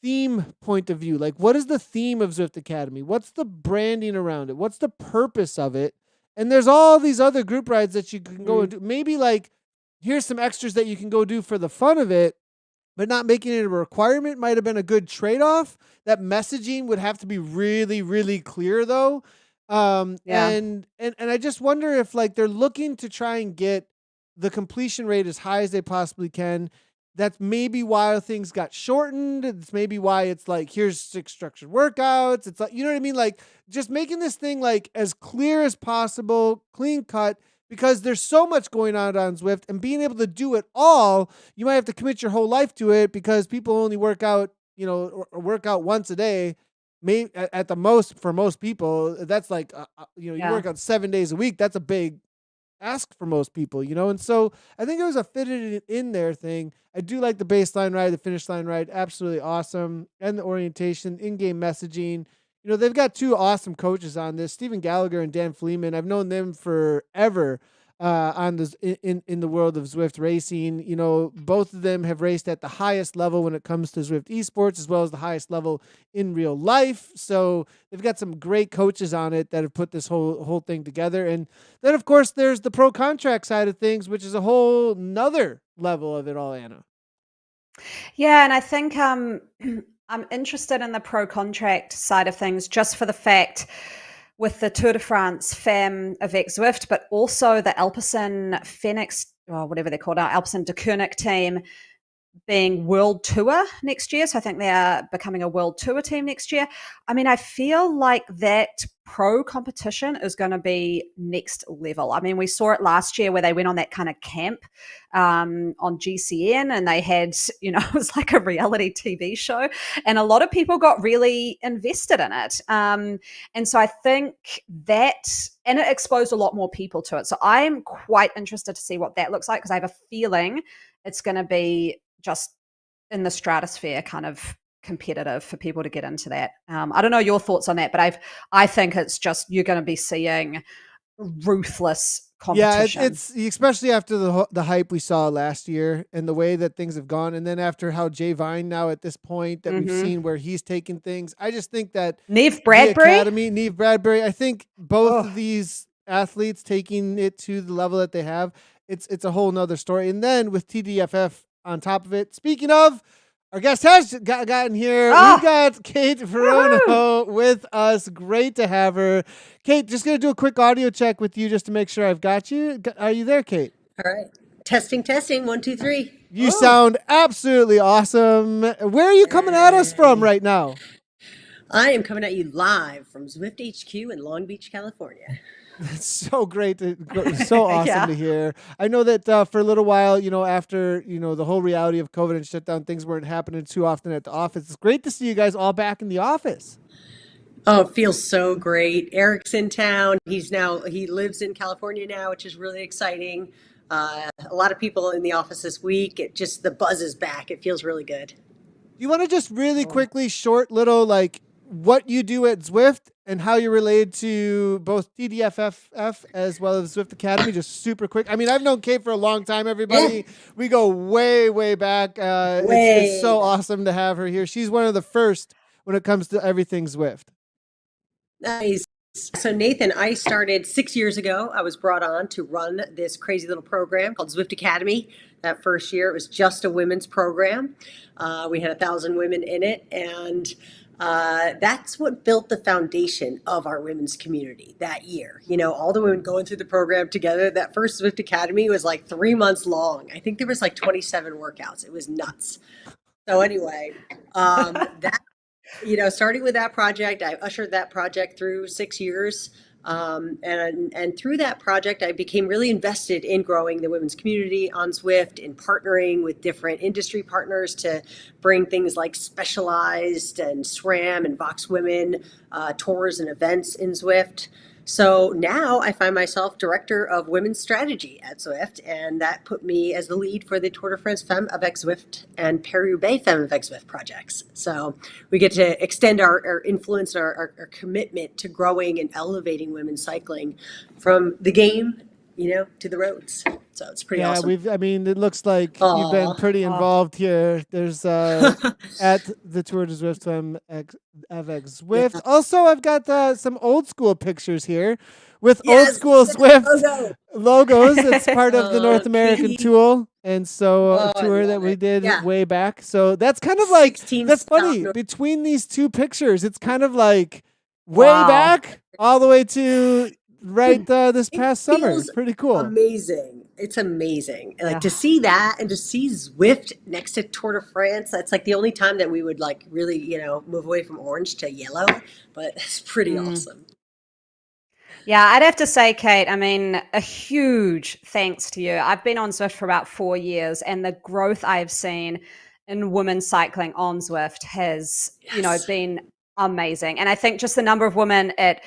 theme point of view, like what is the theme of Zwift Academy? What's the branding around it? What's the purpose of it? And there's all these other group rides that you can go and do. Maybe like, here's some extras that you can go do for the fun of it, but not making it a requirement might have been a good trade-off. That messaging would have to be really, really clear though. And I just wonder if like they're looking to try and get the completion rate as high as they possibly can. That's maybe why things got shortened. It's maybe why it's like, here's 6 structured workouts. It's like, you know what I mean? Like just making this thing like as clear as possible, clean cut, because there's so much going on Zwift, and being able to do it all, you might have to commit your whole life to it, because people only work out, or work out once a day. Maybe at the most, for most people, that's like, you work out 7 days a week. That's a big ask for most people, And so I think it was a fitted in there thing. I do like the baseline ride, the finish line ride, absolutely awesome, and the orientation, in-game messaging. They've got 2 awesome coaches on this, Stephen Gallagher and Dan Fleeman. I've known them forever on this in the world of Zwift racing. Both of them have raced at the highest level when it comes to Zwift esports, as well as the highest level in real life. So they've got some great coaches on it that have put this whole thing together. And then, of course, there's the pro contract side of things, which is a whole nother level of it all, Anna. Yeah, and I think I'm interested in the pro contract side of things, just for the fact with the Tour de France Femme avec Zwift, but also the Alpecin Phoenix, or whatever they're called now, Alpecin de Koenig team. being world tour next year. So I think they are becoming a world tour team next year. I mean, I feel like that pro competition is going to be next level. I mean, we saw it last year where they went on that kind of camp on GCN and they had, it was like a reality TV show and a lot of people got really invested in it. And so I think that, and it exposed a lot more people to it. So I'm quite interested to see what that looks like because I have a feeling it's going to be just in the stratosphere kind of competitive for people to get into that. I don't know your thoughts on that, but I think it's just you're going to be seeing ruthless competition. Yeah, it's especially after the hype we saw last year and the way that things have gone, and then after how Jay Vine now at this point that we've seen where he's taking things. I just think that Neve Bradbury, I think both of these athletes taking it to the level that they have, it's a whole nother story. And then with TDFF on top of it. Speaking of, our guest has gotten here. We've got Kate Veronneau with us. Great to have her. Kate, just going to do a quick audio check with you just to make sure I've got you. Are you there, Kate? All right. Testing. 1, 2, 3. You sound absolutely awesome. Where are you coming at us from right now? I am coming at you live from Zwift HQ in Long Beach, California. It's so great so awesome to hear. I know that for a little while, after, the whole reality of COVID and shutdown, things weren't happening too often at the office. It's great to see you guys all back in the office. Oh, it feels so great. Eric's in town. He lives in California now, which is really exciting. A lot of people in the office this week. The buzz is back. It feels really good. Do you want to just really quickly, short little, what you do at Zwift and how you're related to both TDFF as well as Zwift Academy, just super quick. I mean, I've known Kate for a long time, everybody. Yeah. We go way, way back. It's so awesome to have her here. She's one of the first when it comes to everything Zwift. Nice. So Nathan, I started 6 years ago. I was brought on to run this crazy little program called Zwift Academy. That first year, it was just a women's program. We had 1,000 women in it, and that's what built the foundation of our women's community that year. All the women going through the program together. That first Zwift Academy was like 3 months long. I think there was like 27 workouts. It was nuts. So anyway, starting with that project, I ushered that project through 6 years. And through that project, I became really invested in growing the women's community on Zwift, in partnering with different industry partners to bring things like Specialized and SRAM and Vox Women tours and events in Zwift. So now I find myself director of women's strategy at Zwift, and that put me as the lead for the Tour de France Femme avec Zwift and Paris-Roubaix Femme avec Zwift projects. So we get to extend our influence, our commitment to growing and elevating women's cycling from the game, to the roads. So it's pretty awesome. It looks like you've been pretty involved here. There's at the Tour de Zwift Femme avec Zwift. Yeah. Also, I've got some old school pictures here with old school Zwift logos. It's part of the North American tour. And so a tour that we did way back. So that's kind of like, that's funny. Between these two pictures, it's kind of like way back all the way to this past summer. It's pretty cool. Amazing. It's amazing. To see that and to see Zwift next to Tour de France, that's like the only time that we would really, move away from orange to yellow, but it's pretty awesome. Yeah, I'd have to say, Kate, a huge thanks to you. I've been on Zwift for about 4 years, and the growth I've seen in women's cycling on Zwift has, been amazing. And I think just the number of women it,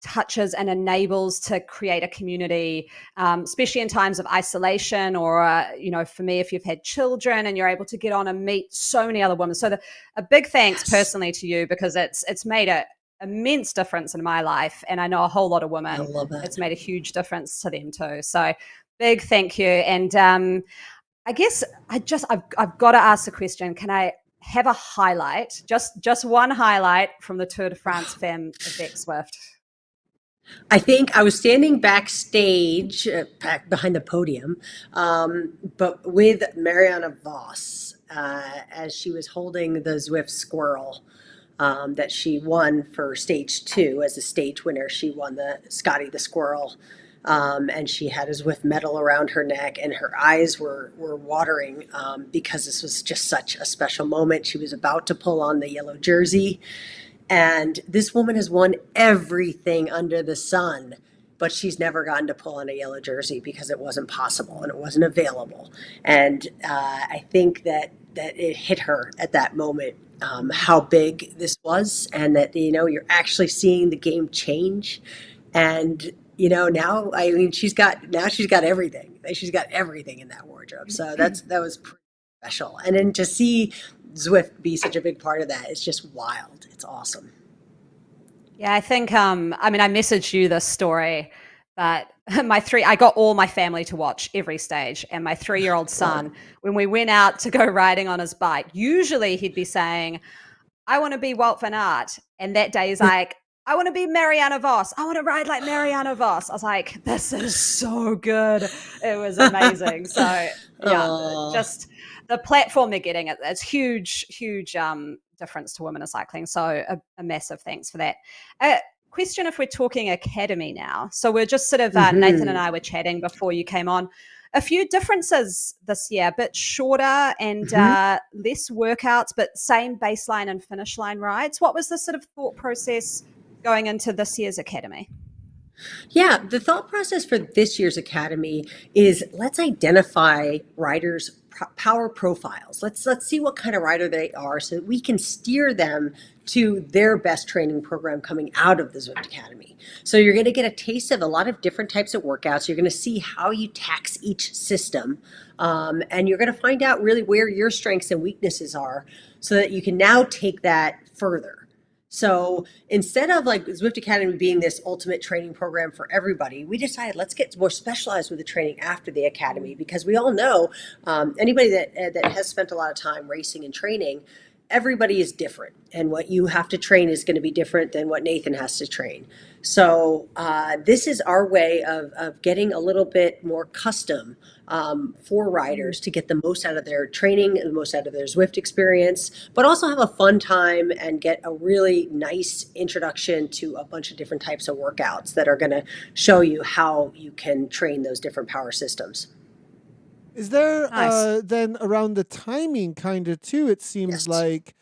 touches and enables to create a community, especially in times of isolation or, for me, if you've had children and you're able to get on and meet so many other women. So a big thanks personally to you because it's made an immense difference in my life. And I know a whole lot of women. I love that. It's made a huge difference to them too. So big thank you. And I guess I've got to ask the question, can I have a highlight, just one highlight from the Tour de France Femme avec Zwift? I think I was standing backstage, back behind the podium, but with Marianne Vos as she was holding the Zwift Squirrel that she won for stage 2 as a stage winner. She won the Scotty the Squirrel And she had a Zwift medal around her neck, and her eyes were watering because this was just such a special moment. She was about to pull on the yellow jersey, and this woman has won everything under the sun, but she's never gotten to pull on a yellow jersey because it wasn't possible and it wasn't available. And I think that it hit her at that moment, how big this was, and that you're actually seeing the game change. And now, I mean, she's got everything. She's got everything in that wardrobe. So that was pretty special. And then to see Zwift be such a big part of that, it's just wild. It's awesome. Yeah, I think, I mean, I messaged you this story, but I got all my family to watch every stage. And my 3-year-old son, when we went out to go riding on his bike, usually he'd be saying, I want to be Walt Van Aert. And that day he's like, I want to be Marianne Vos. I want to ride like Marianne Vos. I was like, this is so good. It was amazing. So yeah, just the platform they're getting, it's huge, huge difference to women in cycling. So a massive thanks for that. Question, if we're talking academy now. So we're just sort of, Nathan and I were chatting before you came on. A few differences this year, a bit shorter and less workouts, but same baseline and finish line rides. What was the sort of thought process going into this year's academy? Yeah, the thought process for this year's academy is, let's identify riders' power profiles. Let's see what kind of rider they are so that we can steer them to their best training program coming out of the Zwift Academy. So you're going to get a taste of a lot of different types of workouts. You're going to see how you tax each system, and you're going to find out really where your strengths and weaknesses are so that you can now take that further. So instead of like Zwift Academy being this ultimate training program for everybody, we decided let's get more specialized with the training after the academy, because we all know anybody that has spent a lot of time racing and training, everybody is different, and what you have to train is going to be different than what Nathan has to train. So this is our way of getting a little bit more custom for riders to get the most out of their training and the most out of their Zwift experience, but also have a fun time and get a really nice introduction to a bunch of different types of workouts that are going to show you how you can train those different power systems. Is there then around the timing kind of too, it seems like,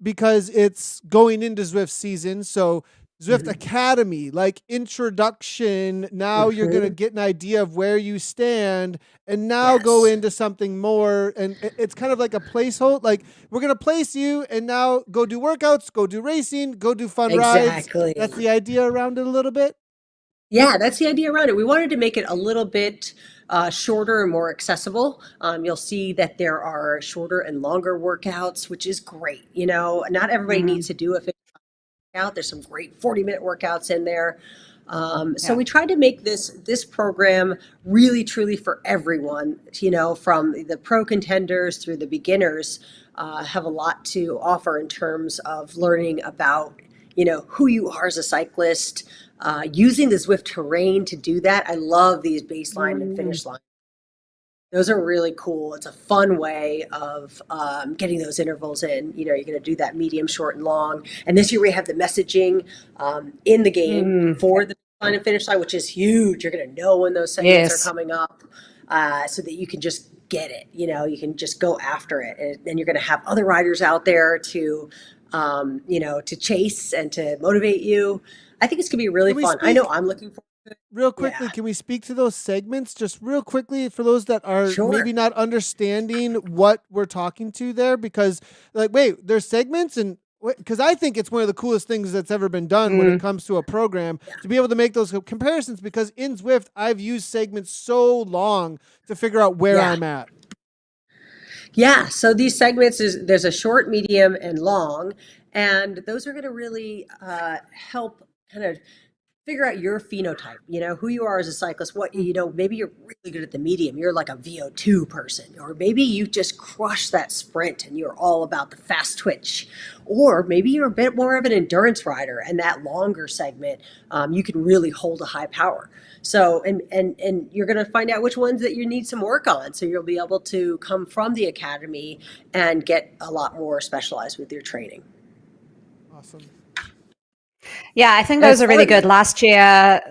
because it's going into Zwift season, so Zwift Academy, like introduction, now you're going to get an idea of where you stand and now go into something more, and it's kind of like a placeholder, like we're going to place you and now go do workouts, go do racing, go do fun rides. That's the idea around it a little bit? Yeah, that's the idea around it. We wanted to make it a little bit shorter and more accessible. You'll see that there are shorter and longer workouts, which is great. Not everybody needs to do a 50 workout. There's some great 40-minute workouts in there. So we tried to make this program really, truly for everyone, from the pro contenders through the beginners, have a lot to offer in terms of learning about, who you are as a cyclist, using the Zwift terrain to do that. I love these baseline and finish line. Those are really cool. It's a fun way of getting those intervals in. You're going to do that medium, short, and long. And this year we have the messaging in the game for the line and finish line, which is huge. You're going to know when those segments are coming up, so that you can just get it. You can just go after it. And then you're going to have other riders out there to chase and to motivate you. I think it's going to be really fun. I know I'm looking forward to it. Real quickly, can we speak to those segments just real quickly for those that are maybe not understanding what we're talking to there? Because wait, there's segments, and because I think it's one of the coolest things that's ever been done when it comes to a program, to be able to make those comparisons, because in Zwift, I've used segments so long to figure out where I'm at. Yeah, so these segments, there's a short, medium, and long, and those are going to really help kind of figure out your phenotype, who you are as a cyclist, maybe you're really good at the medium, you're like a VO2 person, or maybe you just crush that sprint and you're all about the fast twitch, or maybe you're a bit more of an endurance rider, and that longer segment, you can really hold a high power. So, and you're going to find out which ones that you need some work on. So you'll be able to come from the academy and get a lot more specialized with your training. Awesome. Yeah, I think those are really good. Last year,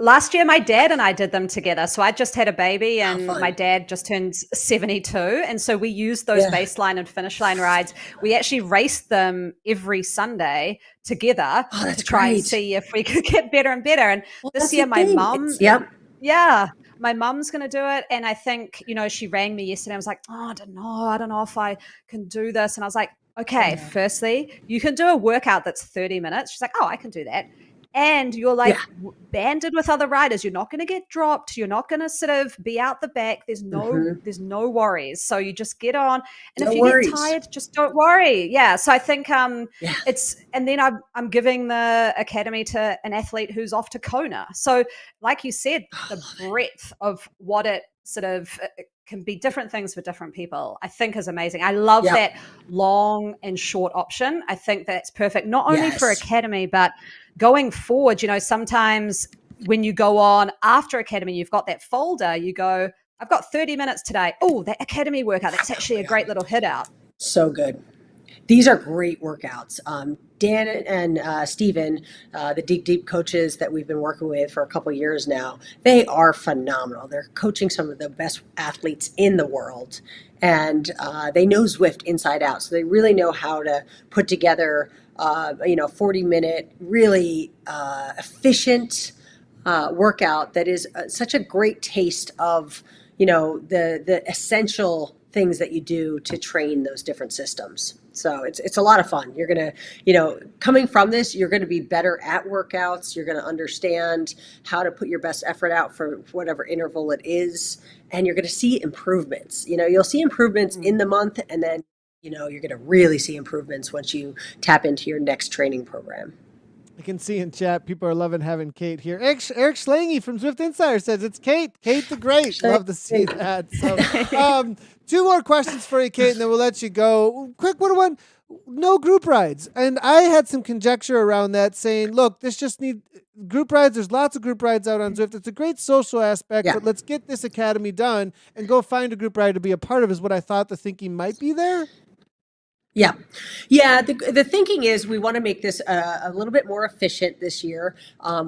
last year my dad and I did them together. So I just had a baby How and fun. my dad just turned 72. And so we used those Yeah. baseline and finish line rides. We actually raced them every Sunday together Oh, that's to try and great. see if we could get better and better. And Well, this that's year the my thing. mum, Yep. yeah, my mum's going to do it. And I think, she rang me yesterday. I was like, oh, I don't know if I can do this. And I was like, okay, Yeah. firstly, you can do a workout that's 30 minutes. She's like, oh, I can do that. And you're like banded with other riders. You're not going to get dropped. You're not going to sort of be out the back. There's no worries. So you just get on. And No if you worries. get tired, just don't worry. Yeah. So I think Yeah. and then I'm giving the academy to an athlete who's off to Kona. So like you said, the breadth of what it sort of can be different things for different people, I think is amazing. I love that long and short option. I think that's perfect, not only for academy, but going forward. Sometimes when you go on after academy, you've got that folder, you go, I've got 30 minutes today. Oh, that academy workout, that's actually a great little hit out. So good. These are great workouts. Dan and Steven, the Deep coaches that we've been working with for a couple of years now, they are phenomenal. They're coaching some of the best athletes in the world, and they know Zwift inside out. So they really know how to put together, 40-minute, really efficient workout that is such a great taste of, the essential things that you do to train those different systems. So it's a lot of fun. You're going to, coming from this, you're going to be better at workouts. You're going to understand how to put your best effort out for whatever interval it is. And you're going to see improvements. You'll see improvements in the month, and then, you're going to really see improvements once you tap into your next training program. I can see in chat, people are loving having Kate here. Eric Schlange from Zwift Insider says it's Kate the Great. Love to see that. So, 2 more questions for you, Kate, and then we'll let you go. Quick one. No group rides. And I had some conjecture around that saying, look, this just need group rides. There's lots of group rides out on Zwift. It's a great social aspect, but let's get this academy done and go find a group ride to be a part of is what I thought the thinking might be there. Yeah. The thinking is we want to make this a little bit more efficient this year.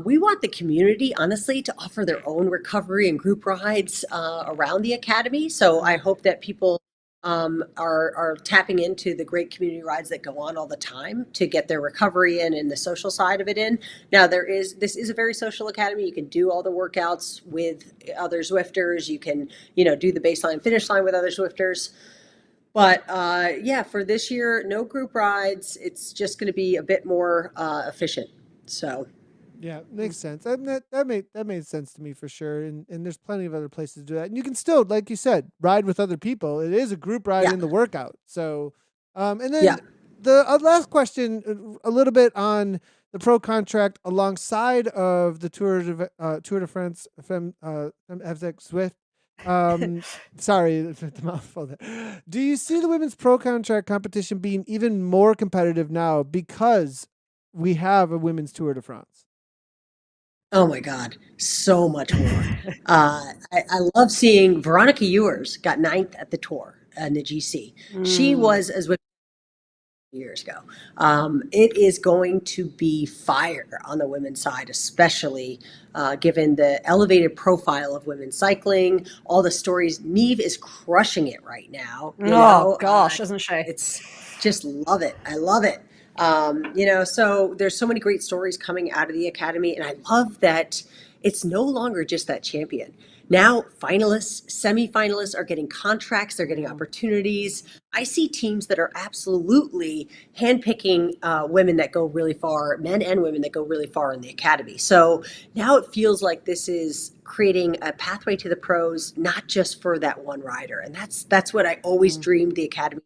We want the community, honestly, to offer their own recovery and group rides around the academy. So I hope that people are tapping into the great community rides that go on all the time to get their recovery in and the social side of it in. Now, this is a very social academy. You can do all the workouts with other Zwifters. You can, do the baseline finish line with other Zwifters. But for this year, no group rides. It's just going to be a bit more efficient. So, yeah, makes sense. That made sense to me for sure. And there's plenty of other places to do that. And you can still, like you said, ride with other people. It is a group ride in the workout. So, and then the last question, a little bit on the pro contract alongside of the Tour de France Zwift. Sorry, the mouthful there. Do you see the women's pro contract competition being even more competitive now because we have a women's Tour de France? Oh my God, so much more. I love seeing Veronica Ewers got 9th at the Tour in the GC. She was as with years ago. It is going to be fire on the women's side, especially given the elevated profile of women's cycling, all the stories. Neve is crushing it right now. Gosh, isn't she? It's just love it. I love it. So there's so many great stories coming out of the academy, and I love that it's no longer just that champion. Now finalists, semifinalists are getting contracts, they're getting opportunities. I see teams that are absolutely handpicking women that go really far, men and women that go really far in the academy. So now it feels like this is creating a pathway to the pros, not just for that one rider. And that's what I always dreamed the academy.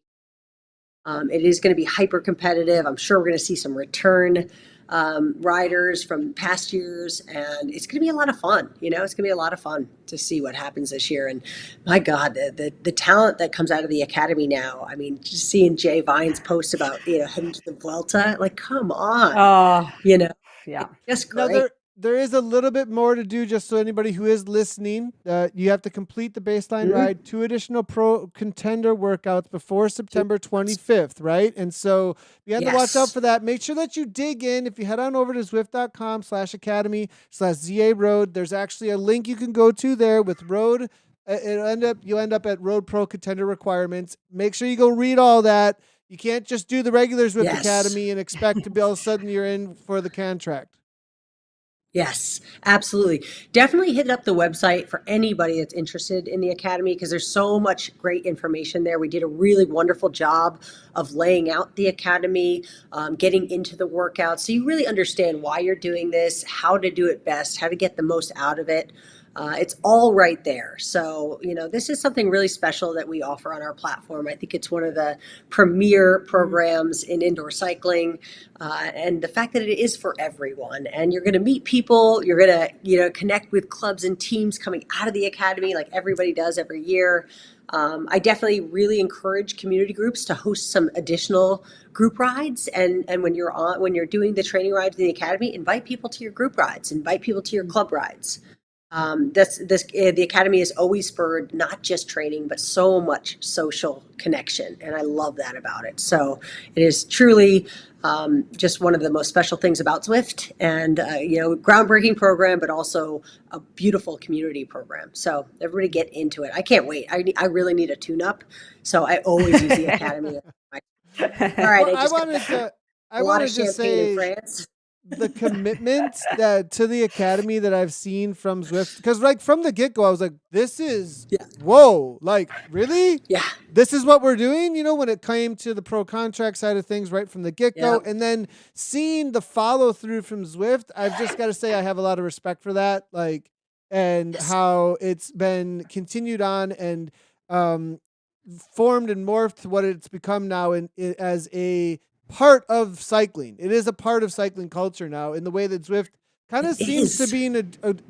It is going to be hyper competitive. I'm sure we're going to see some return riders from past years, and it's going to be a lot of fun. It's going to be a lot of fun to see what happens this year. And my God, the talent that comes out of the academy now. I mean, just seeing Jay Vine's post about heading to the Vuelta, like, come on, Oh, yeah, yeah, just great. there is a little bit more to do, just so anybody who is listening, you have to complete the baseline ride, 2 additional pro contender workouts before September 25th, right? And so you have to watch out for that. Make sure that you dig in. If you head on over to Zwift.com/academy/ZA Road, there's actually a link you can go to there with Road. You'll end up at Road Pro Contender Requirements. Make sure you go read all that. You can't just do the regular Zwift Academy and expect to be all of a sudden you're in for the contract. Yes, absolutely. Definitely hit up the website for anybody that's interested in the Academy, because there's so much great information there. We did a really wonderful job of laying out the Academy, getting into the workouts, so you really understand why you're doing this, how to do it best, how to get the most out of it. It's all right there. So, this is something really special that we offer on our platform. I think it's one of the premier programs in indoor cycling. And the fact that it is for everyone, and you're going to meet people, you're going to, connect with clubs and teams coming out of the Academy like everybody does every year. I definitely really encourage community groups to host some additional group rides. And when you're doing the training rides in the Academy, invite people to your group rides, invite people to your club rides. The Academy has always spurred not just training, but so much social connection. And I love that about it. So it is truly just one of the most special things about Zwift, and, groundbreaking program, but also a beautiful community program. So everybody get into it. I can't wait. I really need a tune-up. So I always use the Academy. All right. Well, I wanted to say, in France. The commitment to the Academy that I've seen from Zwift, because from the get-go I was like, this is whoa, like, really? Yeah, this is what we're doing, when it came to the pro contract side of things right from the get-go. And then seeing the follow-through from Zwift, I've just got to say I have a lot of respect for that, and how it's been continued on and formed and morphed to what it's become now as a part of cycling. It is a part of cycling culture now, in the way that Zwift kind of seems to be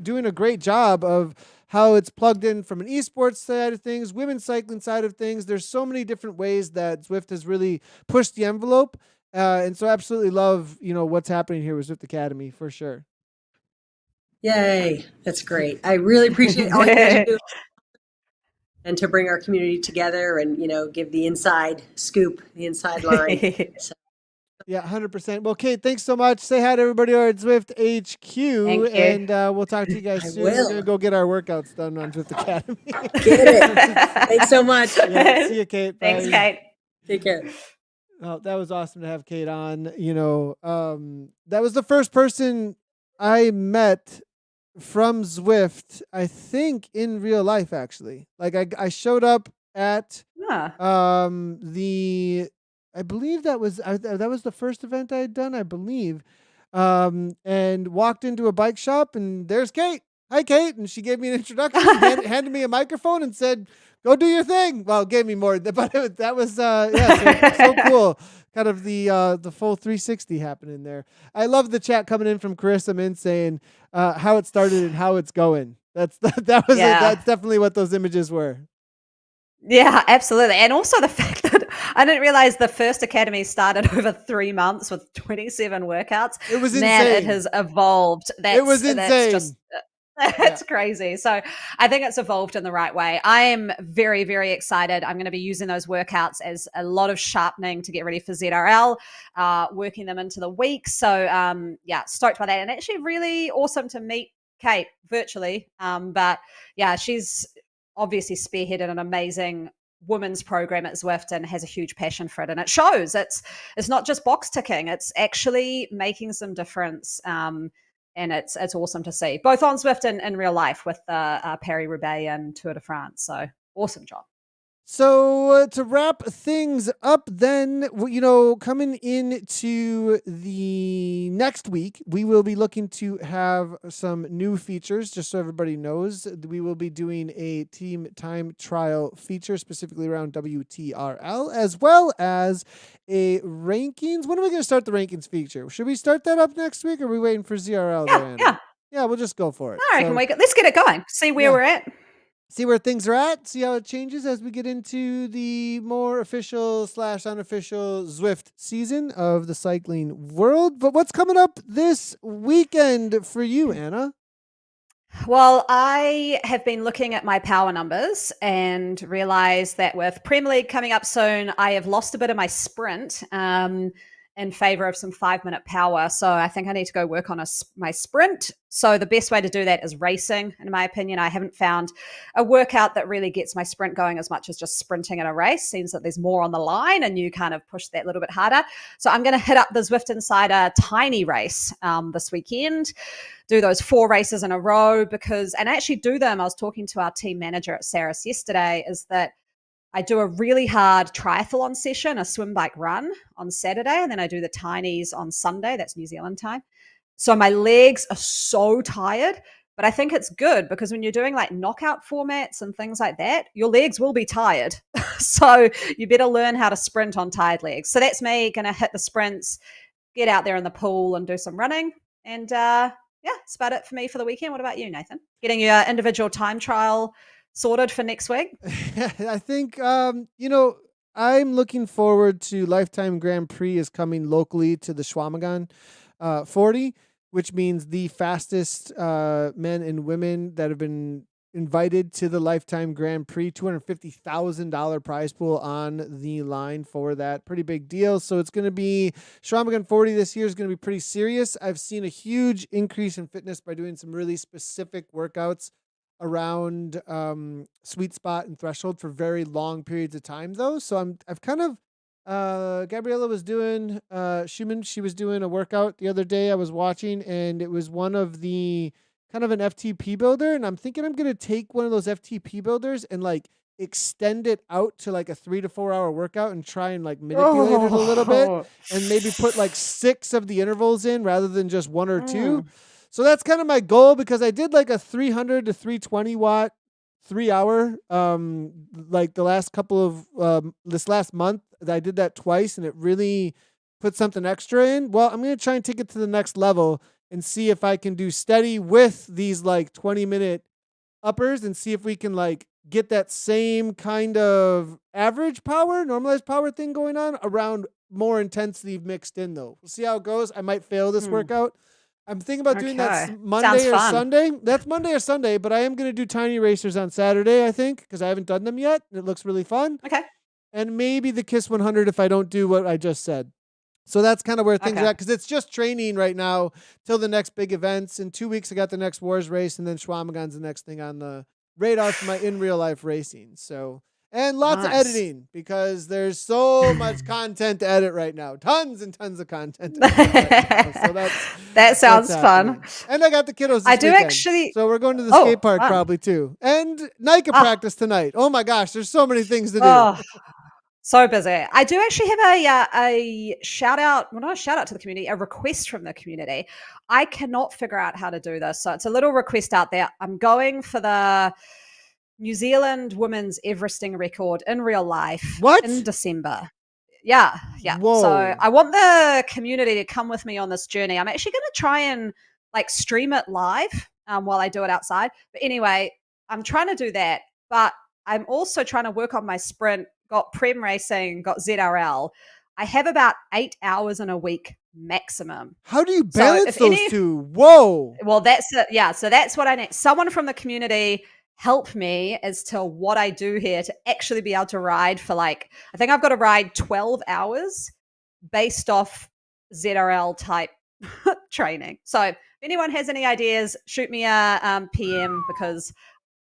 doing a great job of how it's plugged in from an esports side of things, women's cycling side of things. There's so many different ways that Zwift has really pushed the envelope. And so I absolutely love, what's happening here with Zwift Academy for sure. Yay. That's great. I really appreciate all you guys do. And to bring our community together and, give the inside scoop, the inside line. So. Yeah, 100%. Well, Kate, thanks so much. Say hi to everybody over at Zwift HQ, and we'll talk to you guys soon. We're going to go get our workouts done on Zwift Academy. Get it. Thanks so much. Yeah, see you, Kate. Bye. Thanks, Kate. Take care. Oh, that was awesome to have Kate on. That was the first person I met from Zwift, I think, in real life, actually. I showed up at I believe that was the first event I had done, I believe, and walked into a bike shop, and there's Kate. Hi, Kate. And she gave me an introduction, handed me a microphone and said, go do your thing. Well, gave me more, but that was, so cool. Kind of the full 360 happening there. I love the chat coming in from Carissa Min saying how it started and how it's going. That's definitely what those images were. Yeah, absolutely. And also the fact that I didn't realize the first Academy started over 3 months with 27 workouts. It was insane. Man, it has evolved. It was insane. That's crazy. So I think it's evolved in the right way. I am very, very excited. I'm going to be using those workouts as a lot of sharpening to get ready for ZRL, working them into the week. So stoked by that. And actually really awesome to meet Kate virtually. But yeah, she's obviously spearheaded an amazing women's program at Zwift and has a huge passion for it. And it shows. It's not just box ticking. It's actually making some difference. And it's awesome to see, both on Zwift and in real life with Paris-Roubaix and Tour de France. So awesome job. So to wrap things up then, coming into the next week, we will be looking to have some new features, just so everybody knows. We will be doing a team time trial feature specifically around WTRL, as well as a rankings. When are we going to start the rankings feature? Should we start that up next week, or are we waiting for ZRL? Yeah, Yeah, we'll just go for it. I reckon let's get it going. See where we're at. see where things are at, see how it changes as we get into the more official / unofficial Zwift season of the cycling world. But what's coming up this weekend for you, Anna? Well, I have been looking at my power numbers and realized that with Premier League coming up soon, I have lost a bit of my sprint in favor of some 5-minute power. So I think I need to go work on my sprint. So the best way to do that is racing, in my opinion. I haven't found a workout that really gets my sprint going as much as just sprinting in a race. Seems that there's more on the line and you kind of push that a little bit harder. So I'm going to hit up the Zwift Insider tiny race this weekend. Do those 4 races in a row and I actually do them. I was talking to our team manager at Saris yesterday, is that I do a really hard triathlon session, a swim, bike, run on Saturday, and then I do the tinies on Sunday. That's New Zealand time. So my legs are so tired, but I think it's good because when you're doing like knockout formats and things like that, your legs will be tired. So you better learn how to sprint on tired legs. So that's me going to hit the sprints, get out there in the pool and do some running. And yeah, that's about it for me for the weekend. What about you, Nathan? Getting your individual time trial sorted for next week? I think, I'm looking forward to Lifetime Grand Prix is coming locally to the Schwamagan 40, which means the fastest men and women that have been invited to the Lifetime Grand Prix, $250,000 prize pool on the line for that. Pretty big deal. So it's going to be Schwamagan 40 this year is going to be pretty serious. I've seen a huge increase in fitness by doing some really specific workouts around sweet spot and threshold for very long periods of time though. So I've kind of Gabriella was doing Schumann, she was doing a workout the other day I was watching, and it was one of the kind of an FTP builder, and I'm thinking I'm going to take one of those FTP builders and like extend it out to like a 3 to 4 hour workout and try and like manipulate it a little bit and maybe put like 6 of the intervals in rather than just 1 or 2. So that's kind of my goal, because I did like a 300 to 320 watt 3 hour like the last couple of this last month. I did that twice and it really put something extra in. Well, I'm going to try and take it to the next level and see if I can do steady with these like 20-minute uppers and see if we can like get that same kind of average power, normalized power thing going on around more intensity mixed in though. We'll see how it goes. I might fail this workout. I'm thinking about doing that Monday or Sunday. That's Monday or Sunday, but I am going to do tiny racers on Saturday, I think, because I haven't done them yet. And it looks really fun. Okay. And maybe the KISS 100 if I don't do what I just said. So that's kind of where things are at, because it's just training right now till the next big events. In 2 weeks, I got the next Wars race, and then Schwamagan's the next thing on the radar for my in real life racing. So, and lots of editing, because there's so much content to edit right now. Tons and tons of content. So that sounds fun. And I got the kiddos this weekend. So we're going to the skate park probably too. And NICA practice tonight. Oh my gosh, there's so many things to do. So busy. I do actually have a shout out, well, not a shout out to the community, a request from the community. I cannot figure out how to do this. So it's a little request out there. I'm going for the New Zealand women's Everesting record in real life in December. Yeah. Whoa. So I want the community to come with me on this journey. I'm actually going to try and like stream it live while I do it outside. But anyway, I'm trying to do that. But I'm also trying to work on my sprint. Got Prem Racing, got ZRL. I have about 8 hours in a week maximum. How do you balance those two? Whoa. Well, that's it. Yeah. So that's what I need. Someone from the community help me as to what I do here to actually be able to ride for like, I think I've got to ride 12 hours based off ZRL type training. So if anyone has any ideas, shoot me a PM, because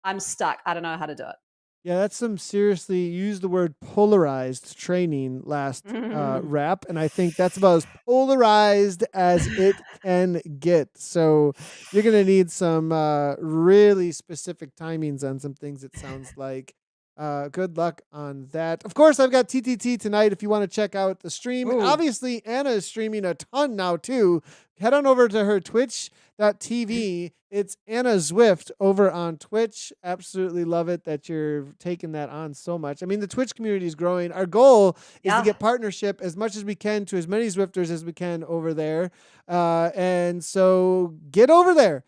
I'm stuck. I don't know how to do it. Yeah, that's some seriously, use the word polarized training last rap. And I think that's about as polarized as it can get. So you're going to need some really specific timings on some things, it sounds like. Good luck on that. Of course, I've got TTT tonight if you want to check out the stream. And obviously, Anna is streaming a ton now, too. Head on over to her Twitch.tv. It's Anna Zwift over on Twitch. Absolutely love it that you're taking that on so much. I mean, the Twitch community is growing. Our goal is to get partnership as much as we can to as many Zwifters as we can over there. And so get over there.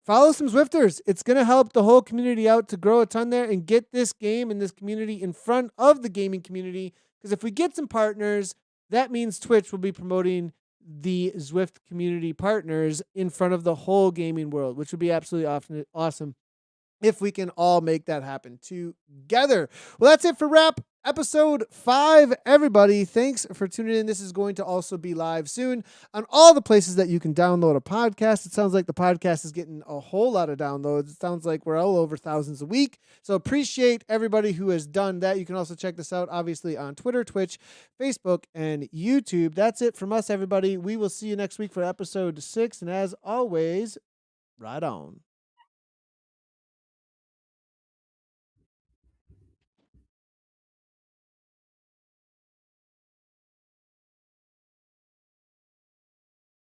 follow some Zwifters. It's going to help the whole community out to grow a ton there and get this game and this community in front of the gaming community. Because if we get some partners, that means Twitch will be promoting the Zwift community partners in front of the whole gaming world, which would be absolutely awesome if we can all make that happen together. Well, that's it for Wrap Episode 5, everybody. Thanks for tuning in. This is going to also be live soon on all the places that you can download a podcast. It sounds like the podcast is getting a whole lot of downloads. It sounds like we're all over thousands a week. So appreciate everybody who has done that. You can also check this out, obviously, on Twitter, Twitch, Facebook, and YouTube. That's it from us, everybody. We will see you next week for episode 6. And as always, right on.